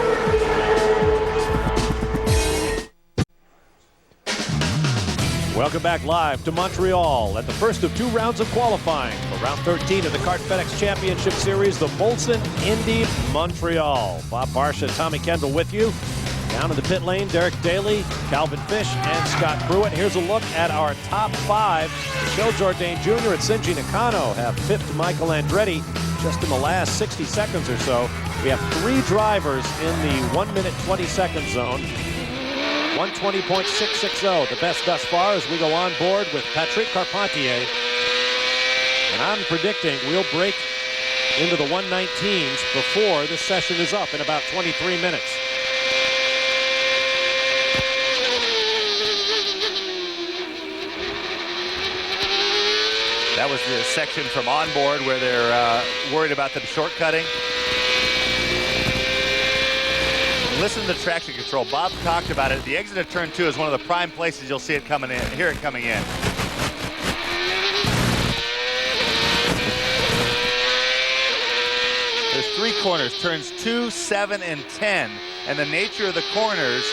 Welcome back live to Montreal at the first of 2 rounds of qualifying for round 13 of the Kart FedEx Championship Series, the Molson Indy Montreal. Bob Barsha, Tommy Kendall with you. Down in the pit lane, Derek Daly, Calvin Fish, and Scott Pruitt. Here's a look at our top 5. Michel Jourdain Jr. and Shinji Nakano have pipped Michael Andretti just in the last 60 seconds or so. We have 3 drivers in the 1 minute 20 second zone. 120.660, the best thus far as we go on board with Patrick Carpentier. And I'm predicting we'll break into the 119s before this session is up in about 23 minutes. That was the section from onboard where they're worried about them shortcutting. Listen to the traction control. Bob talked about it. The exit of turn 2 is one of the prime places you'll see it coming in. Hear it coming in. There's 3 corners, turns 2, 7, and 10. And the nature of the corners,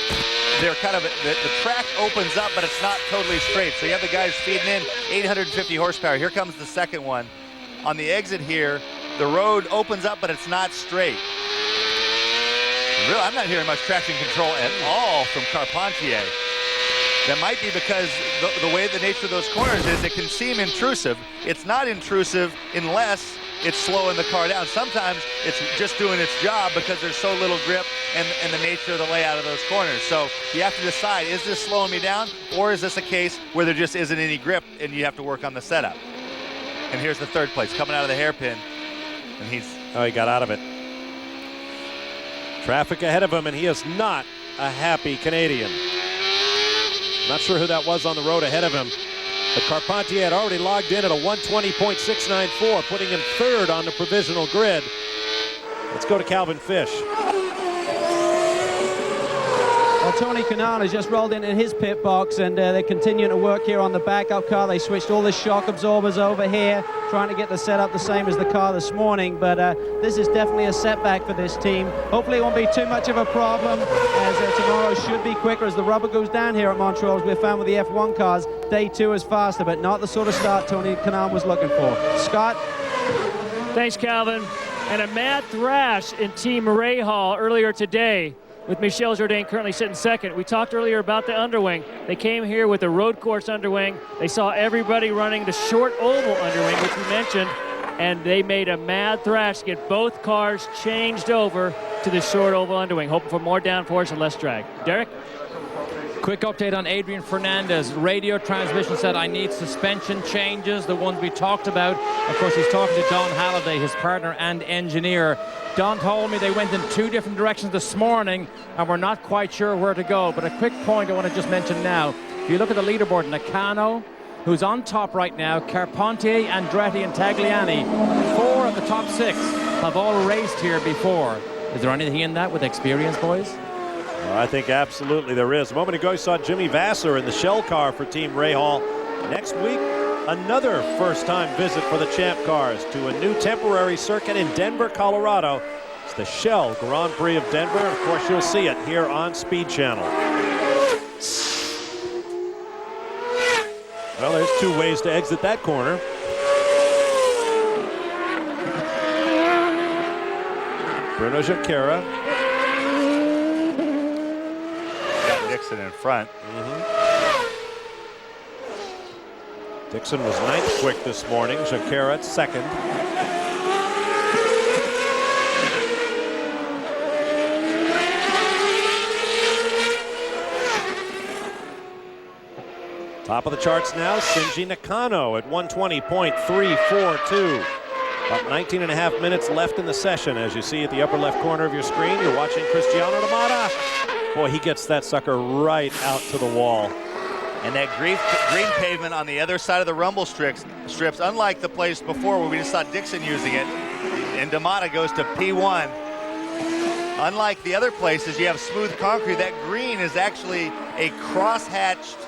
they're kind of, the track opens up, but it's not totally straight. So you have the guys feeding in 850 horsepower. Here comes the second one. On the exit here, the road opens up, but it's not straight. Really, I'm not hearing much traction control at all from Carpentier. That might be because the way the nature of those corners is, it can seem intrusive. It's not intrusive unless it's slowing the car down. Sometimes it's just doing its job because there's so little grip and the nature of the layout of those corners. So you have to decide, is this slowing me down, or is this a case where there just isn't any grip and you have to work on the setup? And here's the third place, coming out of the hairpin. And he got out of it. Traffic ahead of him, and he is not a happy Canadian. Not sure who that was on the road ahead of him, but Carpentier had already logged in at a 120.694, putting him 3rd on the provisional grid. Let's go to Calvin Fish. Well, Tony Kanaan has just rolled into his pit box, and they're continuing to work here on the backup car. They switched all the shock absorbers over here, trying to get the setup the same as the car this morning, but this is definitely a setback for this team. Hopefully it won't be too much of a problem, as tomorrow should be quicker as the rubber goes down here at Montreal, as we've found with the F1 cars. Day 2 is faster, but not the sort of start Tony Kanaan was looking for. Scott? Thanks, Calvin. And a mad thrash in Team Ray Hall earlier today, with Michel Jourdain currently sitting 2nd. We talked earlier about the underwing. They came here with the road course underwing. They saw everybody running the short oval underwing, which we mentioned, and they made a mad thrash to get both cars changed over to the short oval underwing, hoping for more downforce and less drag. Derek? Quick update on Adrian Fernandez. Radio transmission said, I need suspension changes, the ones we talked about. Of course, he's talking to Don Halliday, his partner and engineer. Don told me they went in 2 different directions this morning and we're not quite sure where to go. But a quick point I want to just mention now. If you look at the leaderboard, Nakano, who's on top right now, Carpentier, Andretti, and Tagliani, 4 of the top 6 have all raced here before. Is there anything in that with experience, boys? Well, I think absolutely there is. A moment ago, you saw Jimmy Vasser in the Shell car for Team Ray Hall. Next week, another first-time visit for the Champ cars to a new temporary circuit in Denver, Colorado. It's the Shell Grand Prix of Denver. Of course, you'll see it here on Speed Channel. Well, there's 2 ways to exit that corner. Bruno Junqueira. Dixon in front. Dixon was 9th quick this morning. Junqueira at 2nd. Top of the charts now, Shinji Nakano at 120.342. About 19 and a half minutes left in the session. As you see at the upper left corner of your screen, you're watching Cristiano Damata. Boy, he gets that sucker right out to the wall. And that green pavement on the other side of the rumble strips, unlike the place before where we just saw Dixon using it, and Damata goes to P1. unlike the other places, you have smooth concrete. That green is actually a cross-hatched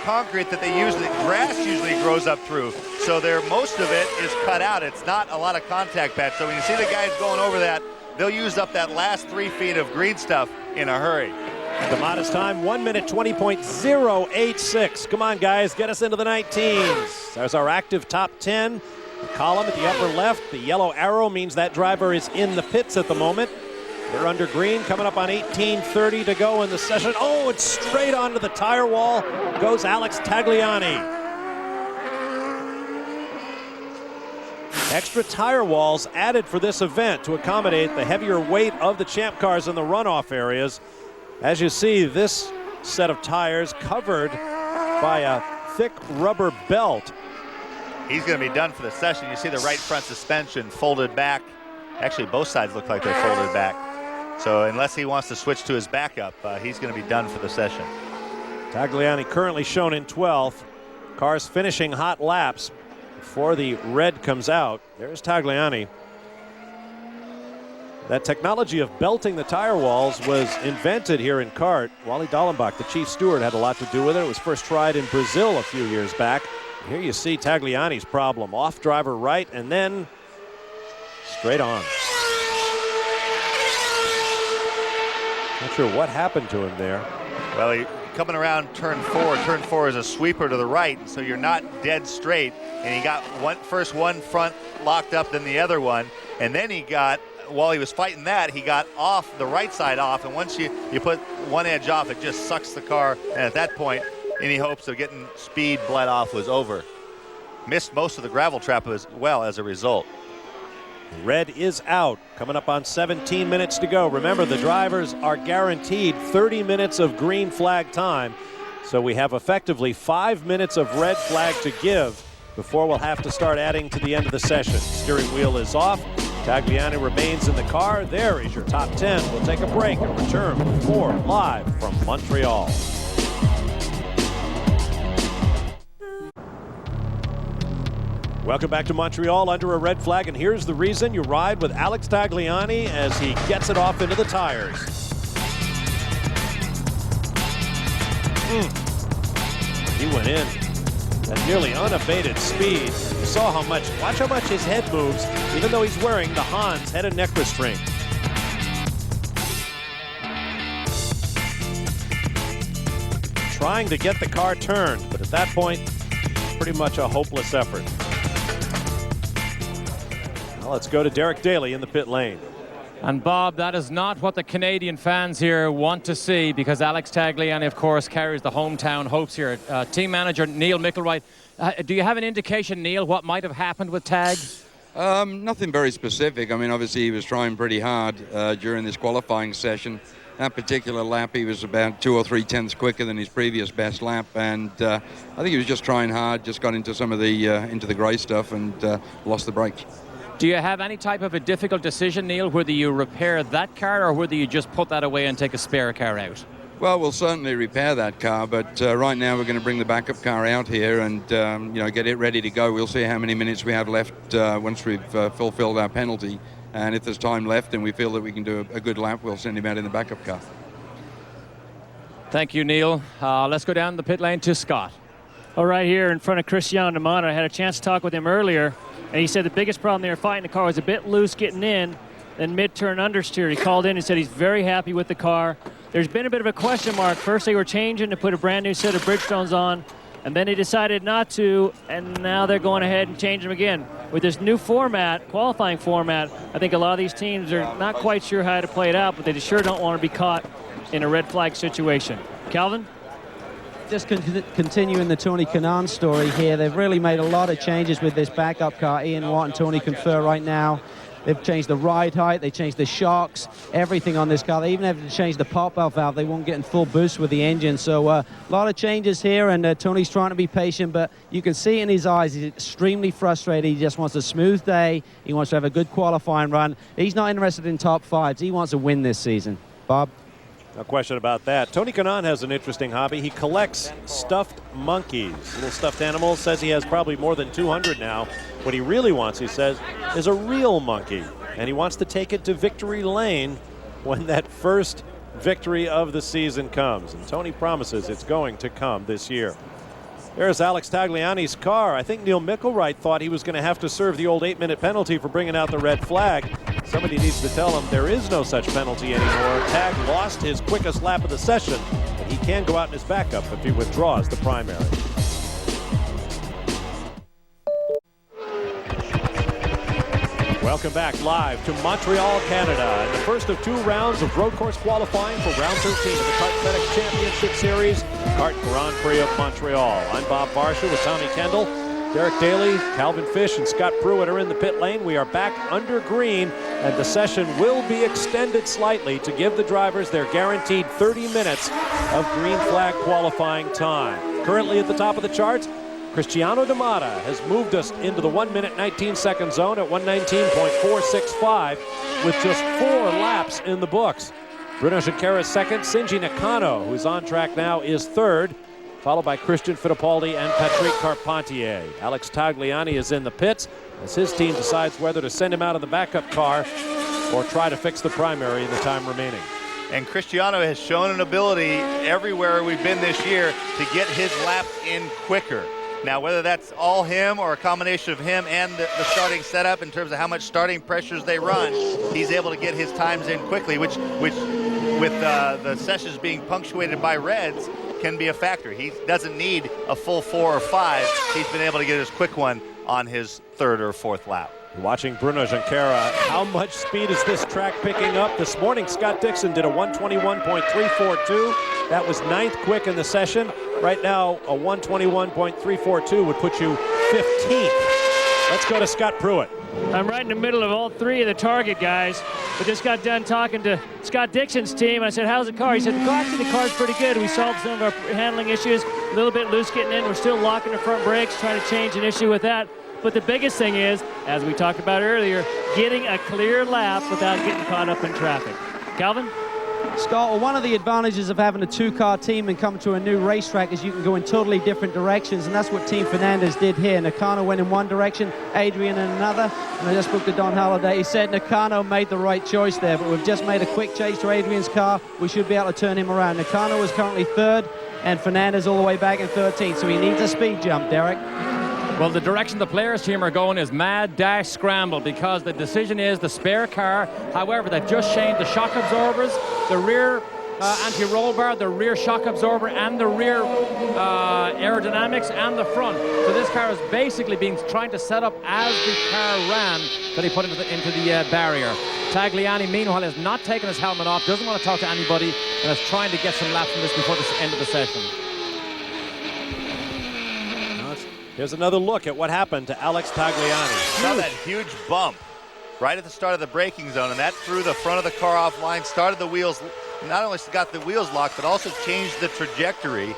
concrete that they use, that grass usually grows up through. So most of it is cut out. It's not a lot of contact patch. So when you see the guys going over that, they'll use up that last 3 feet of green stuff in a hurry. The modest time, 1 minute 20.086. Come on, guys, get us into the 19s. There's our active top 10. The column at the upper left, the yellow arrow means that driver is in the pits at the moment. They're under green, coming up on 18:30 to go in the session. Oh, it's straight onto the tire wall goes Alex Tagliani. Extra tire walls added for this event to accommodate the heavier weight of the champ cars in the runoff areas. As you see, this set of tires covered by a thick rubber belt. He's going to be done for the session. You see the right front suspension folded back. Actually, both sides look like they're folded back. So unless he wants to switch to his backup, he's going to be done for the session. Tagliani currently shown in 12th. Cars finishing hot laps before the red comes out. There's Tagliani. That technology of belting the tire walls was invented here in kart. Wally Dallenbach, the chief steward, had a lot to do with it. It was first tried in Brazil a few years back. Here you see Tagliani's problem. Off driver right and then straight on. Not sure what happened to him there. Well, coming around turn 4. Turn 4 is a sweeper to the right, so you're not dead straight. And he got first one front locked up, then the other one. And then he got, while he was fighting that, he got off the right side off. And once you put one edge off, it just sucks the car. And at that point, any hopes of getting speed bled off was over. Missed most of the gravel trap as well as a result. Red is out, coming up on 17 minutes to go. Remember, the drivers are guaranteed 30 minutes of green flag time, so we have effectively 5 minutes of red flag to give before we'll have to start adding to the end of the session. Steering wheel is off. Tagliani remains in the car. There is your top 10. We'll take a break and return with more live from Montreal. Welcome back to Montreal under a red flag, and here's the reason. You ride with Alex Tagliani as he gets it off into the tires. He went in at nearly unabated speed. You saw watch how much his head moves, even though he's wearing the Hans head and neck restraint. Trying to get the car turned, but at that point, pretty much a hopeless effort. Well, let's go to Derek Daly in the pit lane. And Bob, that is not what the Canadian fans here want to see, because Alex Tagliani, of course, carries the hometown hopes here. Team manager Neil Mickelwright, do you have an indication, Neil, what might have happened with Tag? Nothing very specific. I mean, obviously he was trying pretty hard during this qualifying session. That particular lap, he was about 2 or 3 tenths quicker than his previous best lap, and I think he was just trying hard, just got into some of the into the grey stuff and lost the brakes. Do you have any type of a difficult decision, Neil, whether you repair that car or whether you just put that away and take a spare car out? Well, we'll certainly repair that car, but right now we're going to bring the backup car out here and get it ready to go. We'll see how many minutes we have left once we've fulfilled our penalty, and if there's time left and we feel that we can do a good lap, we'll send him out in the backup car. Thank you, Neil. Let's go down the pit lane to Scott. Well, right here in front of Cristiano Demano, I had a chance to talk with him earlier, and he said the biggest problem they were fighting, the car was a bit loose getting in, then mid-turn understeer. He called in and said he's very happy with the car. There's been a bit of a question mark. First they were changing to put a brand new set of Bridgestones on, and then they decided not to, and now they're going ahead and changing them again. With this new format, qualifying format, I think a lot of these teams are not quite sure how to play it out, but they sure don't want to be caught in a red flag situation. Calvin? Just continuing the Tony Kanaan story here, they've really made a lot of changes with this backup car. Ian Watt and Tony confer right now. They've changed the ride height, they changed the shocks, everything on this car. They even have to change the pop-out valve. They won't get in full boost with the engine. So a lot of changes here, and Tony's trying to be patient, but you can see in his eyes he's extremely frustrated. He just wants a smooth day. He wants to have a good qualifying run. He's not interested in top fives. He wants to win this season. Bob? No question about that. Tony Kanaan has an interesting hobby. He collects stuffed monkeys, little stuffed animals. Says he has probably more than 200 now. What he really wants, he says, is a real monkey. And he wants to take it to Victory Lane when that first victory of the season comes. And Tony promises it's going to come this year. There's Alex Tagliani's car. I think Neil Mickelwright thought he was going to have to serve the old 8-minute penalty for bringing out the red flag. Somebody needs to tell him there is no such penalty anymore. Tag lost his quickest lap of the session, but he can go out in his backup if he withdraws the primary. Welcome back live to Montreal, Canada, in the first of 2 rounds of road course qualifying for round 13 of the Kart FedEx Championship Series, Kart Grand Prix of Montreal. I'm Bob Varsha with Tommy Kendall. Derek Daly, Calvin Fish, and Scott Pruitt are in the pit lane. We are back under green, and the session will be extended slightly to give the drivers their guaranteed 30 minutes of green flag qualifying time. Currently at the top of the charts, Cristiano D'Amata has moved us into the 1 minute 19 second zone at 1:19.465 with just 4 laps in the books. Bruno Junqueira is second. Shinji Nakano, who's on track now, is third, followed by Christian Fittipaldi and Patrick Carpentier. Alex Tagliani is in the pits as his team decides whether to send him out of the backup car or try to fix the primary in the time remaining. And Cristiano has shown an ability everywhere we've been this year to get his laps in quicker. Now, whether that's all him or a combination of him and the starting setup in terms of how much starting pressures they run, he's able to get his times in quickly, which with the sessions being punctuated by reds, can be a factor. He doesn't need a full 4 or 5. He's been able to get his quick one on his 3rd or 4th lap. Watching Bruno Junqueira, how much speed is this track picking up? This morning, Scott Dixon did a 1:21.342. That was 9th quick in the session. Right now, a 1:21.342 would put you 15th. Let's go to Scott Pruitt. I'm right in the middle of all 3 of the target guys. We just got done talking to Scott Dixon's team. I said, how's the car? He said, actually, the car's pretty good. We solved some of our handling issues. A little bit loose getting in. We're still locking the front brakes, trying to change an issue with that. But the biggest thing is, as we talked about earlier, getting a clear lap without getting caught up in traffic. Calvin? Scott, well, one of the advantages of having a 2-car team and come to a new racetrack is you can go in totally different directions, and that's what Team Fernandez did here. Nakano went in one direction, Adrian in another, and I just spoke to Don Halliday. He said Nakano made the right choice there, but we've just made a quick change to Adrian's car. We should be able to turn him around. Nakano is currently 3rd, and Fernandez all the way back in 13th, so he needs a speed jump, Derek. Well, the direction the players' team are going is mad dash scramble, because the decision is the spare car. However, they've just changed the shock absorbers, the rear anti-roll bar, the rear shock absorber, and the rear aerodynamics, and the front. So this car is basically being trying to set up as the car ran that he put into the barrier. Tagliani, meanwhile, has not taken his helmet off, doesn't want to talk to anybody, and is trying to get some laps from this before the end of the session. Here's another look at what happened to Alex Tagliani. Saw that huge bump right at the start of the braking zone, and that threw the front of the car offline, started the wheels, not only got the wheels locked, but also changed the trajectory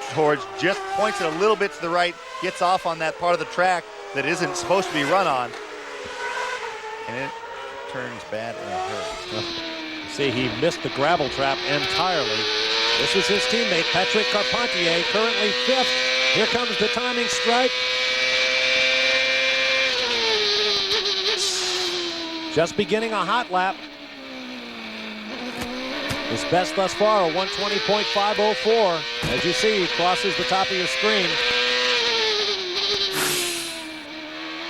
towards, just points it a little bit to the right, gets off on that part of the track that isn't supposed to be run on, and it turns bad and hurt. See, he missed the gravel trap entirely. This is his teammate, Patrick Carpentier, currently 5th. Here comes the timing strike. Just beginning a hot lap. His best thus far, a 1:20.504. As you see, he crosses the top of your screen.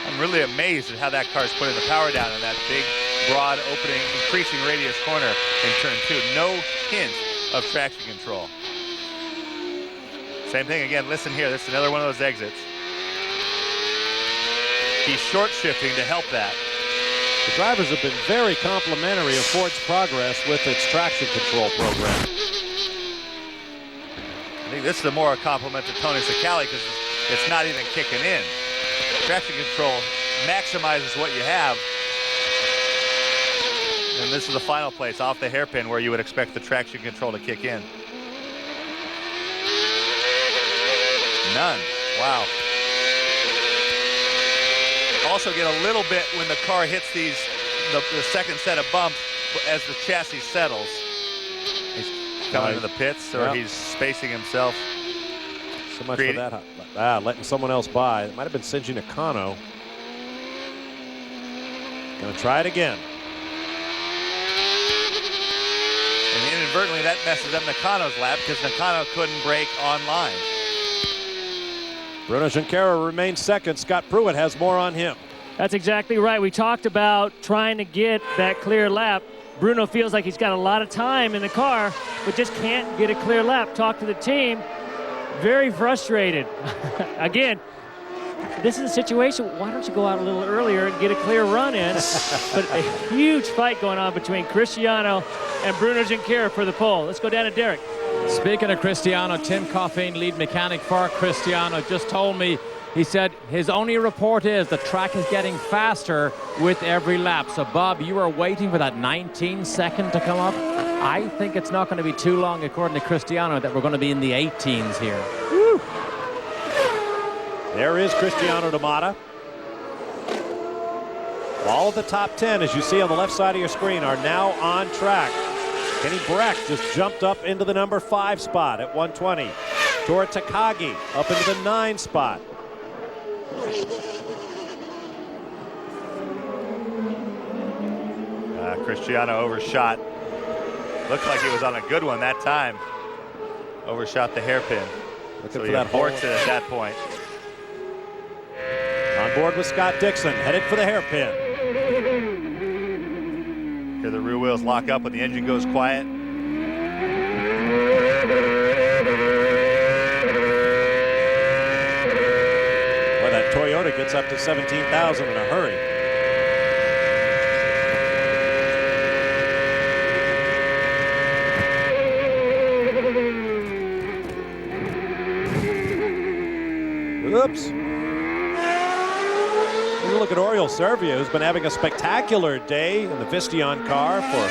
I'm really amazed at how that car's putting the power down in that big, broad, opening, increasing radius corner in turn 2. No hint of traction control. Same thing again, listen here, this is another one of those exits. He's short shifting to help that. The drivers have been very complimentary of Ford's progress with its traction control program. I think this is a more a compliment to Tony Sacali because it's not even kicking in. Traction control maximizes what you have. And this is the final place, off the hairpin, where you would expect the traction control to kick in. None. Wow. Also get a little bit when the car hits the second set of bumps as the chassis settles. He's coming to the pits, or he's spacing himself. So much for that. Letting someone else by. It might have been Shinji Nakano. Gonna try it again. unfortunately, that messes up Nakano's lap because Nakano couldn't break online. Bruno Junqueira remains second. Scott Pruitt has more on him. That's exactly right. We talked about trying to get that clear lap. Bruno feels like he's got a lot of time in the car, but just can't get a clear lap. Talk to the team. Very frustrated. Again, this is a situation, why don't you go out a little earlier and get a clear run in? But a huge fight going on between Cristiano and Bruno Junqueira for the pole. Let's go down to Derek. Speaking of Cristiano, Tim Coffin, lead mechanic for Cristiano, just told me, he said his only report is the track is getting faster with every lap. So, Bob, you are waiting for that 19-second to come up. I think it's not going to be too long, according to Cristiano, that we're going to be in the 18s here. Woo. There is Cristiano D'Amata. All of the top 10, as you see on the left side of your screen, are now on track. Kenny Breck just jumped up into the number 5 spot at 120. Tora Takagi up into the 9 spot. Cristiano overshot. Looked like he was on a good one that time. Overshot the hairpin. Looking so for that hole it at that point. On board with Scott Dixon, headed for the hairpin. Here the rear wheels lock up when the engine goes quiet. Well, that Toyota gets up to 17,000 in a hurry. Oops. Look at Oriol Servia, who's been having a spectacular day in the Vistion car for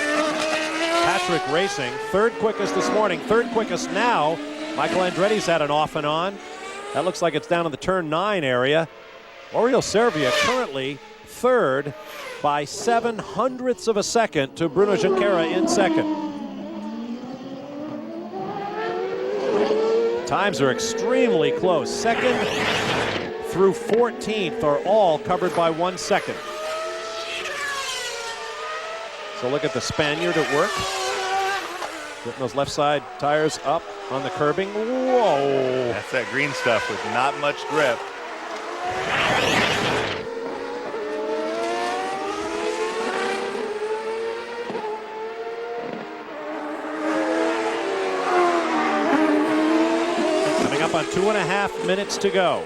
Patrick Racing. Third quickest this morning, third quickest now. Michael Andretti's had an off and on. That looks like it's down in the turn 9 area. Oriol Servia currently third by 0.07 of a second to Bruno Junqueira in second. Times are extremely close. Second through 14th are all covered by 1 second. So look at the Spaniard at work. Getting those left side tires up on the curbing. Whoa. That's that green stuff with not much grip. Coming up on 2.5 minutes to go.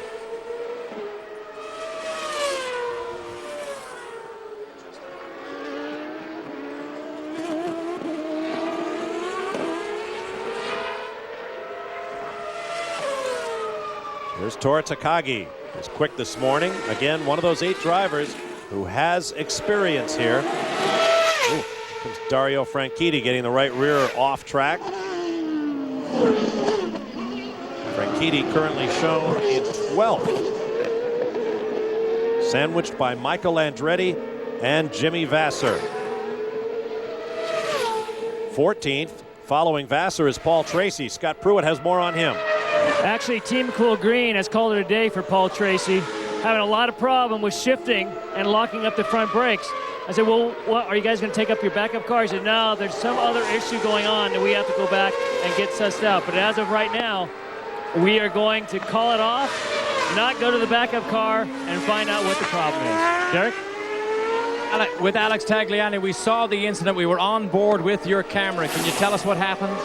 Here's Tora Takagi. He's quick this morning. Again, one of those 8 drivers who has experience here. Ooh, here comes Dario Franchitti getting the right rear off track. Franchitti currently shown in 12th. Sandwiched by Michael Andretti and Jimmy Vasser. 14th, following Vasser, is Paul Tracy. Scott Pruitt has more on him. Actually, Team Cool Green has called it a day for Paul Tracy, having a lot of problem with shifting and locking up the front brakes. I said, well, what, are you guys going to take up your backup car? He said, no, there's some other issue going on that we have to go back and get sussed out. But as of right now, we are going to call it off, not go to the backup car, and find out what the problem is. Derek? With Alex Tagliani, we saw the incident. We were on board with your camera. Can you tell us what happened?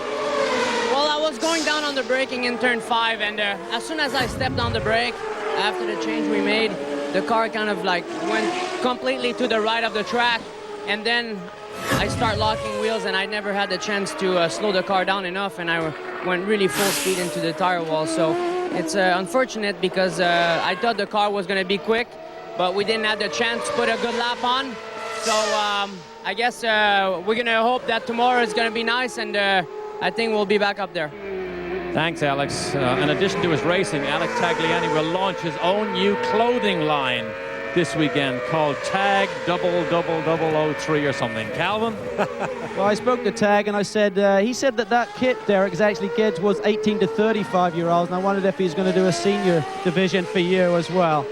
Well, I was going down on the braking in turn 5, and as soon as I stepped on the brake, after the change we made, the car kind of like went completely to the right of the track, and then I start locking wheels, and I never had the chance to slow the car down enough, and I went really full speed into the tire wall. So it's unfortunate because I thought the car was going to be quick, but we didn't have the chance to put a good lap on. So I guess we're going to hope that tomorrow is going to be nice, and I think we'll be back up there. Thanks, Alex. In addition to his racing, Alex Tagliani will launch his own new clothing line this weekend called Tag 0003 or something. Calvin? Well, I spoke to Tag and I said, he said that kit, Derek, is actually geared towards 18 to 35-year-olds, and I wondered if he's going to do a senior division for you as well.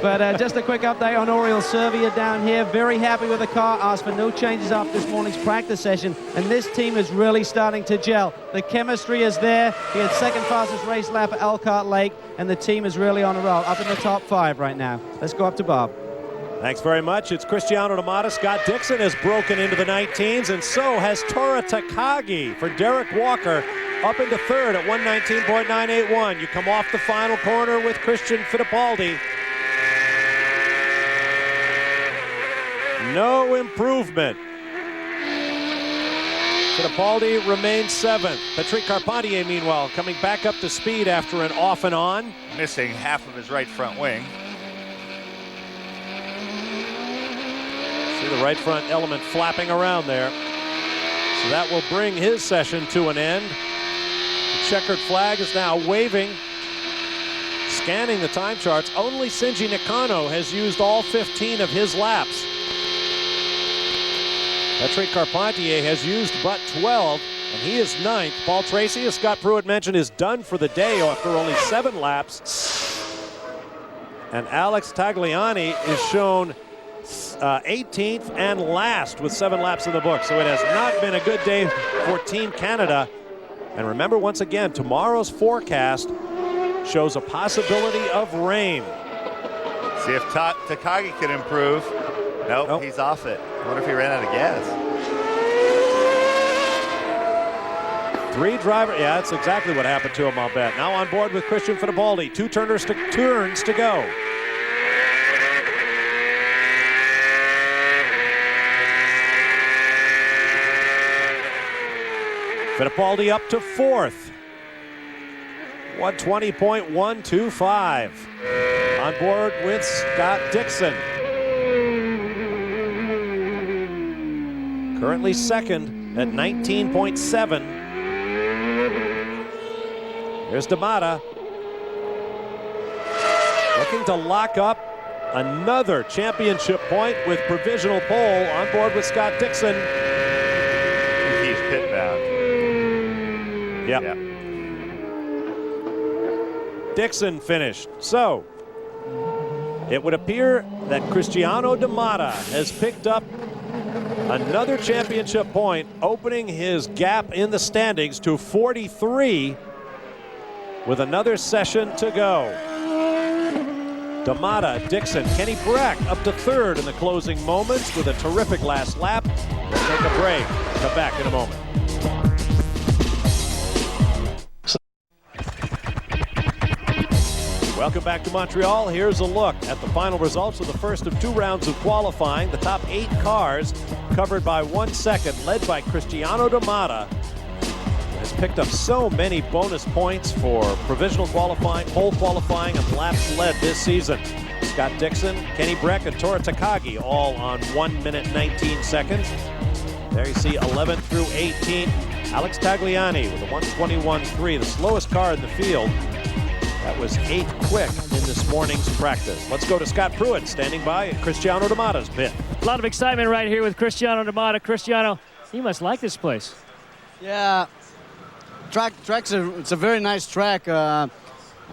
But just a quick update on Oriol Servia down here. Very happy with the car. Asked for no changes after this morning's practice session. And this team is really starting to gel. The chemistry is there. He had second fastest race lap at Elkhart Lake. And the team is really on a roll. Up in the top 5 right now. Let's go up to Bob. Thanks very much. It's Cristiano Damata. Scott Dixon has broken into the 19s, and so has Tora Takagi for Derek Walker up into third at 119.981. You come off the final corner with Christian Fittipaldi. No improvement. Fittipaldi remains 7th. Patrick Carpentier, meanwhile, coming back up to speed after an off and on. Missing half of his right front wing. See the right front element flapping around there. So that will bring his session to an end. The checkered flag is now waving. Scanning the time charts, only Shinji Nakano has used all 15 of his laps. Patrick Carpentier has used but 12, and he is 9th. Paul Tracy, as Scott Pruitt mentioned, is done for the day after only 7 laps. And Alex Tagliani is shown 18th and last with 7 laps in the book. So it has not been a good day for Team Canada. And remember, once again, tomorrow's forecast shows a possibility of rain. See if Takagi can improve. Nope, he's off it. I wonder if he ran out of gas. 3 drivers. Yeah, that's exactly what happened to him, I'll bet. Now on board with Christian Fittipaldi. 2 turns to go. Fittipaldi up to 4th. 120.125. On board with Scott Dixon. Currently 2nd at 19.7. Here's Damata. Looking to lock up another championship point with provisional pole on board with Scott Dixon. He's pit bound. Yep. Yeah. Dixon finished. So it would appear that Cristiano Damata has picked up another championship point, opening his gap in the standings to 43 with another session to go. Damata, Dixon, Kenny Brack up to 3rd in the closing moments with a terrific last lap. We'll take a break. Come back in a moment. Welcome back to Montreal. Here's a look at the final results of the first of 2 rounds of qualifying. The top 8 cars covered by 1 second, led by Cristiano Damata. Has picked up so many bonus points for provisional qualifying, pole qualifying, and laps led this season. Scott Dixon, Kenny Brack, and Tora Takagi all on 1 minute 19 seconds. There you see 11th through 18th. Alex Tagliani with a 121.3, the slowest car in the field. That was 8th quick in this morning's practice. Let's go to Scott Pruitt standing by at Cristiano Damata's pit. A lot of excitement right here with Cristiano Damata. Cristiano, you must like this place. Yeah, it's a very nice track. I'm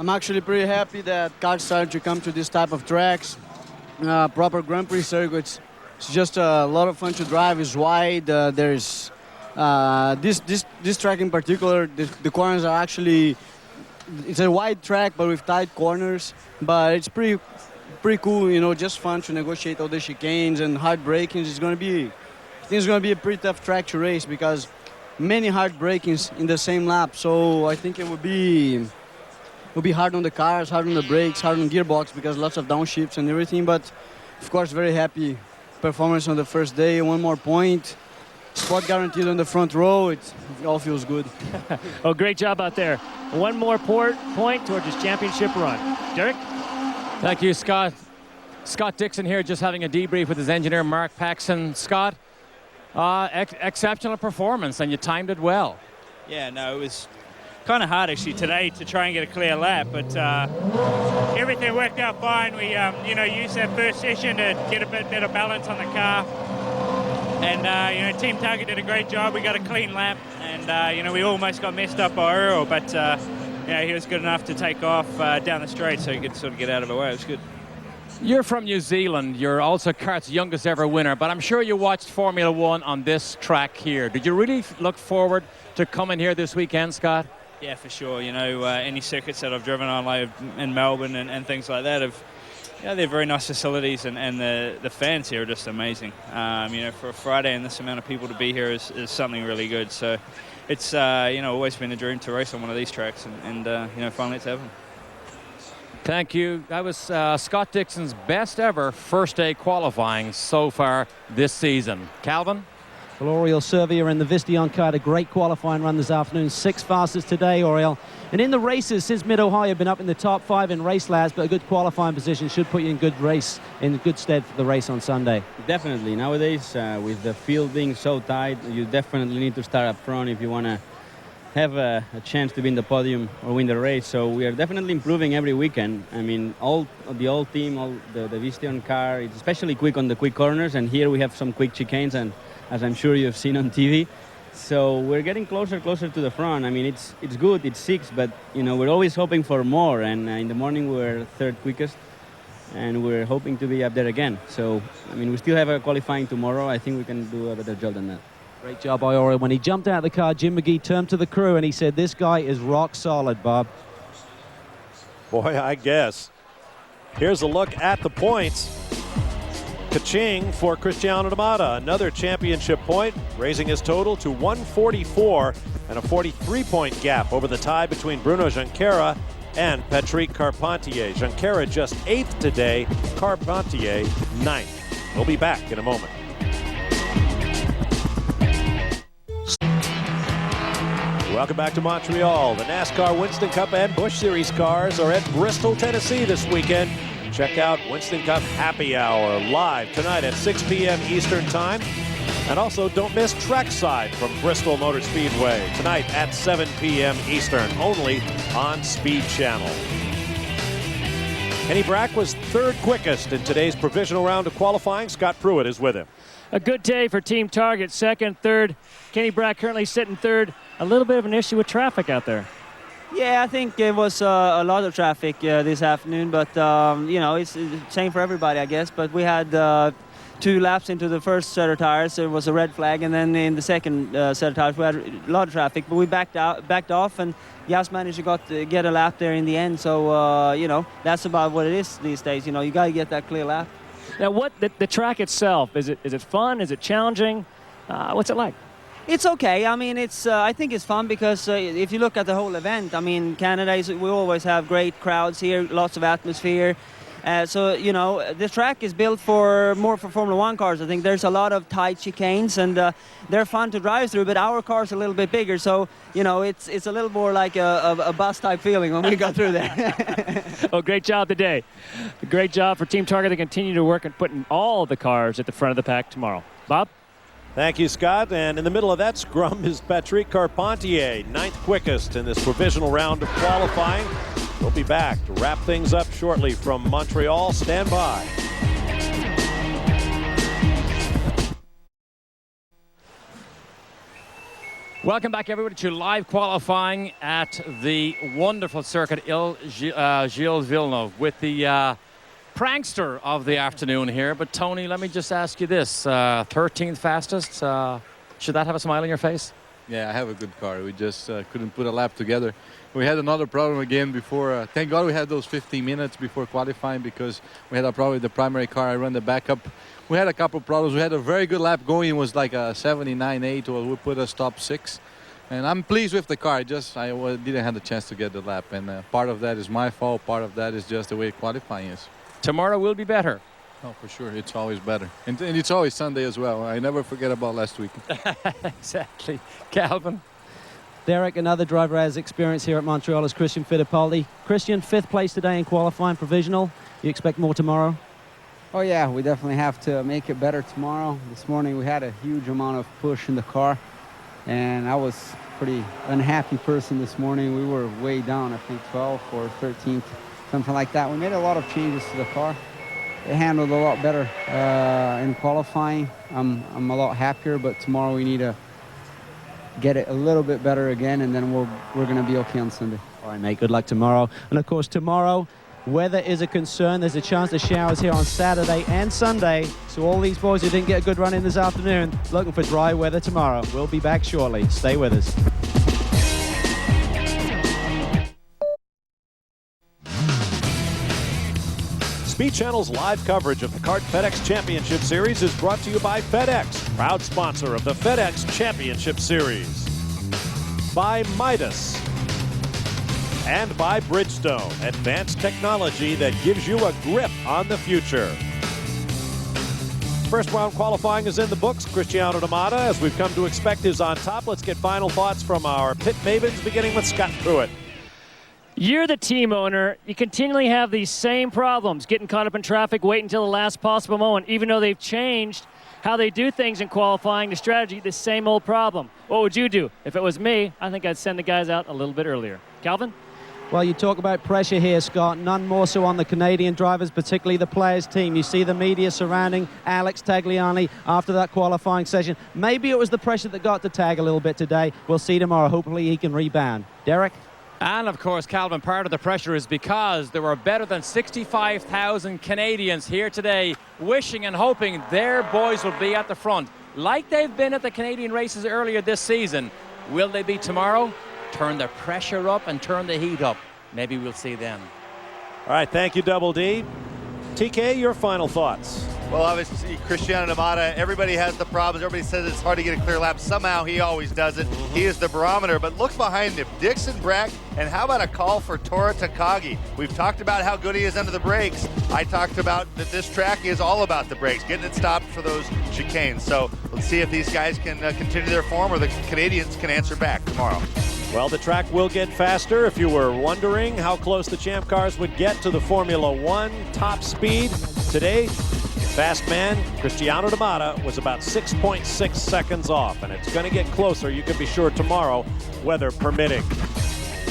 actually pretty happy that cars started to come to this type of tracks. Proper Grand Prix circuits. It's just a lot of fun to drive. It's wide. There's this track in particular. The corners are actually. It's a wide track, but with tight corners. But it's pretty cool, you know, just fun to negotiate all the chicanes and hard brakings. I think it's going to be a pretty tough track to race because many hard brakings in the same lap. So I think it will be hard on the cars, hard on the brakes, hard on gearbox because lots of downshifts and everything. But of course, very happy performance on the first day. 1 more point. Spot guaranteed on the front row. It all feels good. Oh, great job out there. 1 more point towards his championship run. Derek? Thank you, Scott. Scott Dixon here just having a debrief with his engineer, Mark Paxson. Scott, exceptional performance, and you timed it well. Yeah, no, it was kind of hard actually today to try and get a clear lap, but everything worked out fine. We, used that first session to get a bit better balance on the car. And, Team Target did a great job. We got a clean lap, and, we almost got messed up by Earl, but, he was good enough to take off down the straight so he could sort of get out of the way. It was good. You're from New Zealand. You're also kart's youngest ever winner, but I'm sure you watched Formula One on this track here. Did you really look forward to coming here this weekend, Scott? Yeah, for sure. You know, any circuits that I've driven on, like in Melbourne and things like that, they're very nice facilities, and the fans here are just amazing. You know, for a Friday and this amount of people to be here is something really good. So it's, you know, always been a dream to race on one of these tracks, and you know, finally it's happened. Thank you. That was Scott Dixon's best ever first day qualifying so far this season. Calvin? Well, Oriel Servia in the Visteon car had a great qualifying run this afternoon. 6th fastest today, Oriel. And in the races since Mid-Ohio, been up in the top 5 in race laps, but a good qualifying position should put you in good stead for the race on Sunday. Definitely. Nowadays, with the field being so tight, you definitely need to start up front if you want to have a chance to be in the podium or win the race. So we are definitely improving every weekend. I mean, the old team, all the Visteon car, it's especially quick on the quick corners, and here we have some quick chicanes, and as I'm sure you've seen on TV. So we're getting closer to the front. I mean, it's good, it's 6th, but you know, we're always hoping for more, and in the morning we're 3rd quickest, and we're hoping to be up there again. So, I mean, we still have a qualifying tomorrow. I think we can do a better job than that. Great job by Oriel. When he jumped out of the car, Jim McGee turned to the crew and he said, "This guy is rock solid, Bob." Boy, I guess. Here's a look at the points. Ka-ching for Cristiano Damata, another championship point, raising his total to 144 and a 43-point gap over the tie between Bruno Junqueira and Patrick Carpentier. Junqueira just 8th today, Carpentier 9th. We'll be back in a moment. Welcome back to Montreal. The NASCAR Winston Cup and Busch Series cars are at Bristol, Tennessee this weekend. Check out Winston Cup Happy Hour live tonight at 6 p.m. Eastern Time. And also don't miss Trackside from Bristol Motor Speedway tonight at 7 p.m. Eastern, only on Speed Channel. Kenny Brack was 3rd quickest in today's provisional round of qualifying. Scott Pruitt is with him. A good day for Team Target, 2nd, 3rd. Kenny Brack currently sitting 3rd. A little bit of an issue with traffic out there. Yeah, I think it was a lot of traffic this afternoon, but you know, it's the same for everybody, I guess. But we had 2 laps into the first set of tires. There was a red flag, and then in the second set of tires, we had a lot of traffic. But we backed off, and Jas managed to get a lap there in the end. So you know, that's about what it is these days. You know, you got to get that clear lap. Now, what the track itself, is it fun? Is it challenging? What's it like? It's okay. I mean, it's. I think it's fun because if you look at the whole event, I mean, Canada we always have great crowds here, lots of atmosphere. So you know, the track is built more for Formula One cars. I think there's a lot of tight chicanes, and they're fun to drive through. But our car's a little bit bigger, so you know, it's a little more like a bus type feeling when we go through there. Oh, great job today. Great job for Team Target to continue to work at putting all the cars at the front of the pack tomorrow. Bob? Thank you, Scott. And in the middle of that scrum is Patrick Carpentier, 9th quickest in this provisional round of qualifying. We'll be back to wrap things up shortly from Montreal. Stand by. Welcome back, everybody, to live qualifying at the wonderful Circuit Gilles Villeneuve with the prankster of the afternoon here. But Tony, let me just ask you this: 13th fastest. Should that have a smile on your face? Yeah, I have a good car. We just couldn't put a lap together. We had another problem again before. Thank God we had those 15 minutes before qualifying, because we had a problem with the primary car. I run the backup. We had a couple problems. We had a very good lap going. It was like a 79.8, or we put a stop 6. And I'm pleased with the car. I didn't have the chance to get the lap. And part of that is my fault. Part of that is just the way qualifying is. Tomorrow will be better. Oh, for sure. It's always better. And it's always Sunday as well. I never forget about last week. Exactly. Calvin? Derek, another driver has experience here at Montreal, is Christian Fittipaldi. Christian, 5th place today in qualifying provisional. You expect more tomorrow? Oh yeah, we definitely have to make it better tomorrow. This morning we had a huge amount of push in the car, and I was a pretty unhappy person this morning. We were way down, I think 12th or 13th, something like that. We made a lot of changes to the car. It handled a lot better in qualifying. I'm a lot happier, but tomorrow we need to get it a little bit better again, and then we're going to be okay on Sunday. All right, mate, good luck tomorrow. And of course, tomorrow, Weather is a concern. There's a chance of showers here on Saturday and Sunday. So all these boys who didn't get a good run in this afternoon, looking for dry weather tomorrow. We'll be back shortly. Stay with us. Speed Channel's live coverage of the Kart FedEx Championship Series is brought to you by FedEx, proud sponsor of the FedEx Championship Series. By Midas. And by Bridgestone, advanced technology that gives you a grip on the future. First round qualifying is in the books. Cristiano D'Amata, as we've come to expect, is on top. Let's get final thoughts from our pit mavens, beginning with Scott Pruitt. You're the team owner. You continually have these same problems, getting caught up in traffic, waiting until the last possible moment. Even though they've changed how they do things in qualifying, the strategy, the same old problem. What would you do? If it was me, I think I'd send the guys out a little bit earlier. Calvin? Well, you talk about pressure here, Scott. None more so on the Canadian drivers, particularly the players' team. You see the media surrounding Alex Tagliani after that qualifying session. Maybe it was the pressure that got to Tag a little bit today. We'll see tomorrow. Hopefully he can rebound. Derek? And of course, Calvin, part of the pressure is because there were better than 65,000 Canadians here today wishing and hoping their boys would be at the front, like they've been at the Canadian races earlier this season. Will they be tomorrow? Turn the pressure up and turn the heat up. Maybe we'll see then. All right, thank you, Double D. TK, your final thoughts. Well, obviously, Cristiano D'Amata, everybody has the problems. Everybody says it's hard to get a clear lap. Somehow he always does it. He is the barometer. But look behind him, Dixon Brack, and how about a call for Tora Takagi? We've talked about how good he is under the brakes. I talked about that this track is all about the brakes, getting it stopped for those chicanes. So let's see if these guys can continue their form or the Canadians can answer back tomorrow. Well, the track will get faster. If you were wondering how close the Champ cars would get to the Formula One top speed today, fast man Cristiano D'Amata was about 6.6 seconds off, and it's going to get closer, you can be sure, tomorrow, weather permitting.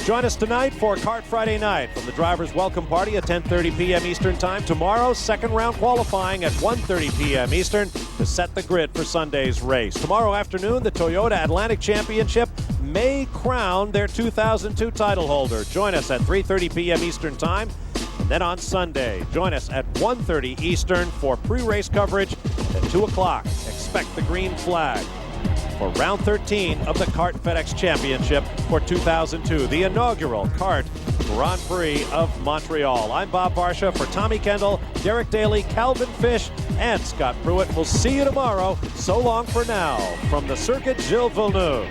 Join us tonight for Kart Friday Night from the Drivers' Welcome Party at 10:30 p.m. Eastern Time. Tomorrow, second round qualifying at 1:30 p.m. Eastern to set the grid for Sunday's race. Tomorrow afternoon, the Toyota Atlantic Championship may crown their 2002 title holder. Join us at 3:30 p.m. Eastern Time. And then on Sunday, join us at 1:30 Eastern for pre-race coverage at 2 o'clock. Expect the green flag for round 13 of the Kart FedEx Championship for 2002, the inaugural Kart Grand Prix of Montreal. I'm Bob Barsha for Tommy Kendall, Derek Daly, Calvin Fish, and Scott Pruitt. We'll see you tomorrow. So long for now from the Circuit Gilles Villeneuve.